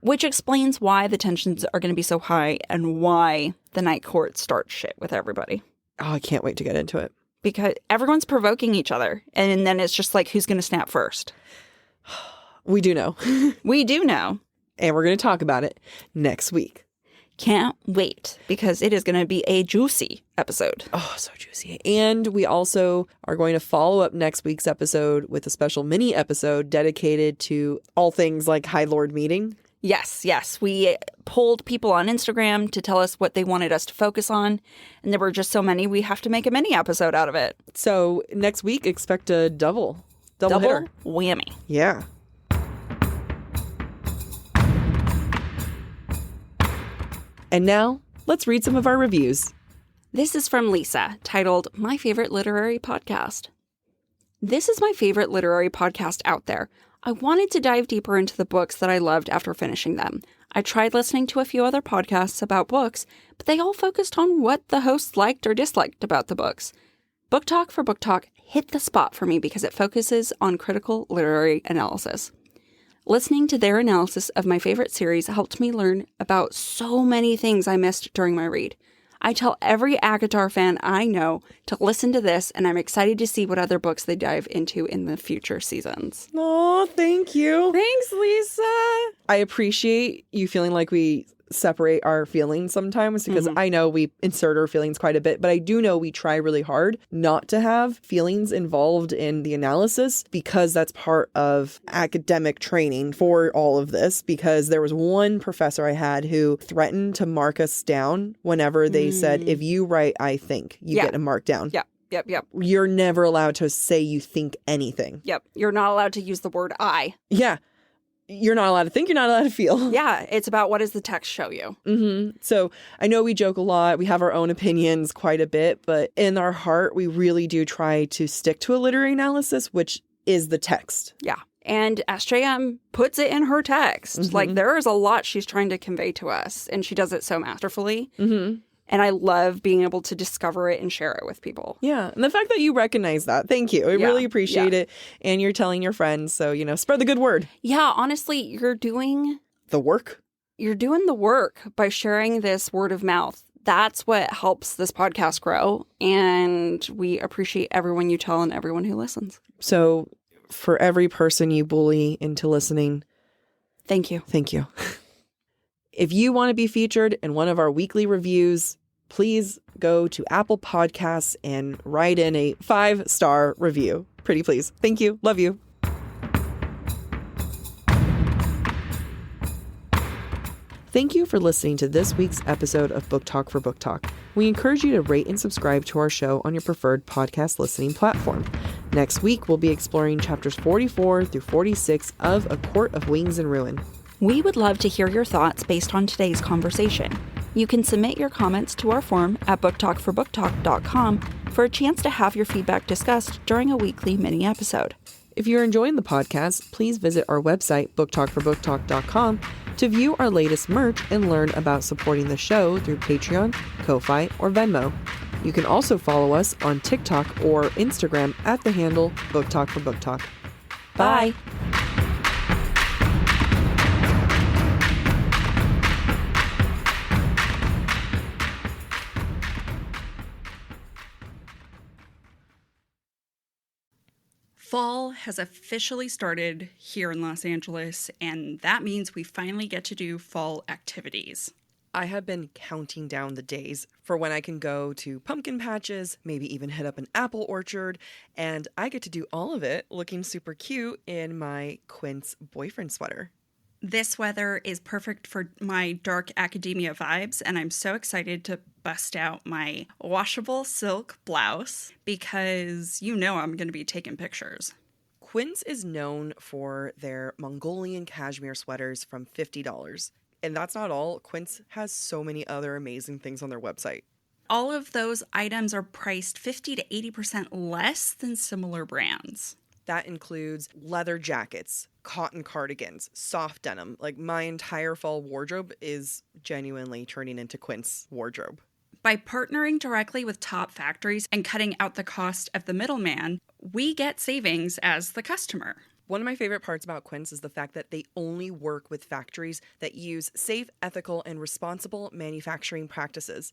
Which explains why the tensions are going to be so high and why the Night Court starts shit with everybody. Oh, I can't wait to get into it. Because everyone's provoking each other. And then it's just like, who's going to snap first? We do know. We do know. And we're going to talk about it next week. Can't wait, because it is going to be a juicy episode. Oh, so juicy. And we also are going to follow up next week's episode with a special mini episode dedicated to all things like High Lord meeting. Yes. We polled people on Instagram to tell us what they wanted us to focus on. And there were just so many, we have to make a mini episode out of it. So next week, expect a double hitter. Whammy. Yeah. And now, let's read some of our reviews. This is from Lisa, titled My Favorite Literary Podcast. This is my favorite literary podcast out there. I wanted to dive deeper into the books that I loved after finishing them. I tried listening to a few other podcasts about books, but they all focused on what the hosts liked or disliked about the books. Book Talk for Book Talk hit the spot for me because it focuses on critical literary analysis. Listening to their analysis of my favorite series helped me learn about so many things I missed during my read. I tell every ACOTAR fan I know to listen to this, and I'm excited to see what other books they dive into in the future seasons. Oh, thank you. Thanks, Lisa. I appreciate you feeling like we separate our feelings sometimes, because I know we insert our feelings quite a bit, but I do know we try really hard not to have feelings involved in the analysis, because that's part of academic training for all of this. Because there was one professor I had who threatened to mark us down whenever they said, if you write, I think, you get a mark down. Yep. You're never allowed to say you think anything. Yep. You're not allowed to use the word I. Yeah. You're not allowed to think, you're not allowed to feel. Yeah, it's about what does the text show you. So I know we joke a lot. We have our own opinions quite a bit, but in our heart, we really do try to stick to a literary analysis, which is the text. Yeah. And SJM puts it in her text. Like, there is a lot she's trying to convey to us, and she does it so masterfully. And I love being able to discover it and share it with people. Yeah. And the fact that you recognize that, thank you. I really appreciate it. And you're telling your friends. So, spread the good word. Yeah. Honestly, you're doing the work. You're doing the work by sharing this word of mouth. That's what helps this podcast grow. And we appreciate everyone you tell and everyone who listens. So for every person you bully into listening, thank you. Thank you. If you want to be featured in one of our weekly reviews, please go to Apple Podcasts and write in a 5-star review. Pretty please. Thank you. Love you. Thank you for listening to this week's episode of Book Talk for Book Talk. We encourage you to rate and subscribe to our show on your preferred podcast listening platform. Next week, we'll be exploring chapters 44 through 46 of A Court of Wings and Ruin. We would love to hear your thoughts based on today's conversation. You can submit your comments to our form at booktalkforbooktalk.com for a chance to have your feedback discussed during a weekly mini episode. If you're enjoying the podcast, please visit our website, booktalkforbooktalk.com, to view our latest merch and learn about supporting the show through Patreon, Ko-Fi, or Venmo. You can also follow us on TikTok or Instagram at the handle booktalkforbooktalk. Bye! Fall has officially started here in Los Angeles, and that means we finally get to do fall activities. I have been counting down the days for when I can go to pumpkin patches, maybe even hit up an apple orchard, and I get to do all of it looking super cute in my Quince boyfriend sweater. This weather is perfect for my dark academia vibes, and I'm so excited to bust out my washable silk blouse because I'm going to be taking pictures. Quince is known for their Mongolian cashmere sweaters from $50. And that's not all. Quince has so many other amazing things on their website. All of those items are priced 50 to 80% less than similar brands. That includes leather jackets, cotton cardigans, soft denim. Like, my entire fall wardrobe is genuinely turning into Quince wardrobe. By partnering directly with top factories and cutting out the cost of the middleman, we get savings as the customer. One of my favorite parts about Quince is the fact that they only work with factories that use safe, ethical, and responsible manufacturing practices.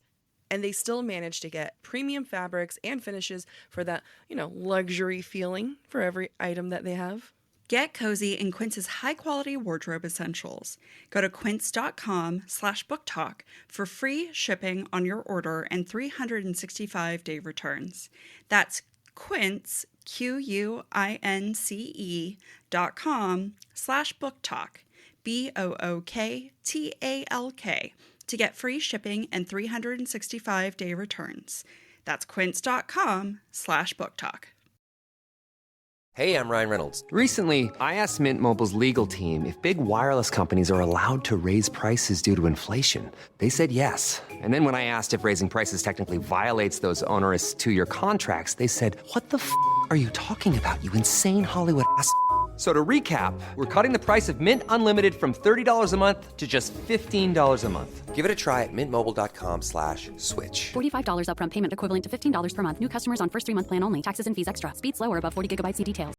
And they still manage to get premium fabrics and finishes for that, luxury feeling for every item that they have. Get cozy in Quince's high-quality wardrobe essentials. Go to quince.com/booktalk for free shipping on your order and 365-day returns. That's Quince, QUINCE.com/booktalk, BOOKTALK, to get free shipping and 365-day returns. That's quince.com/booktalk. Hey, I'm Ryan Reynolds. Recently, I asked Mint Mobile's legal team if big wireless companies are allowed to raise prices due to inflation. They said yes. And then when I asked if raising prices technically violates those onerous two-year contracts, they said, "What the f*** are you talking about, you insane Hollywood ass?" So to recap, we're cutting the price of Mint Unlimited from $30 a month to just $15 a month. Give it a try at mintmobile.com/switch. $45 upfront payment equivalent to $15 per month. New customers on first 3-month plan only. Taxes and fees extra. Speed slower above 40 gigabytes per details.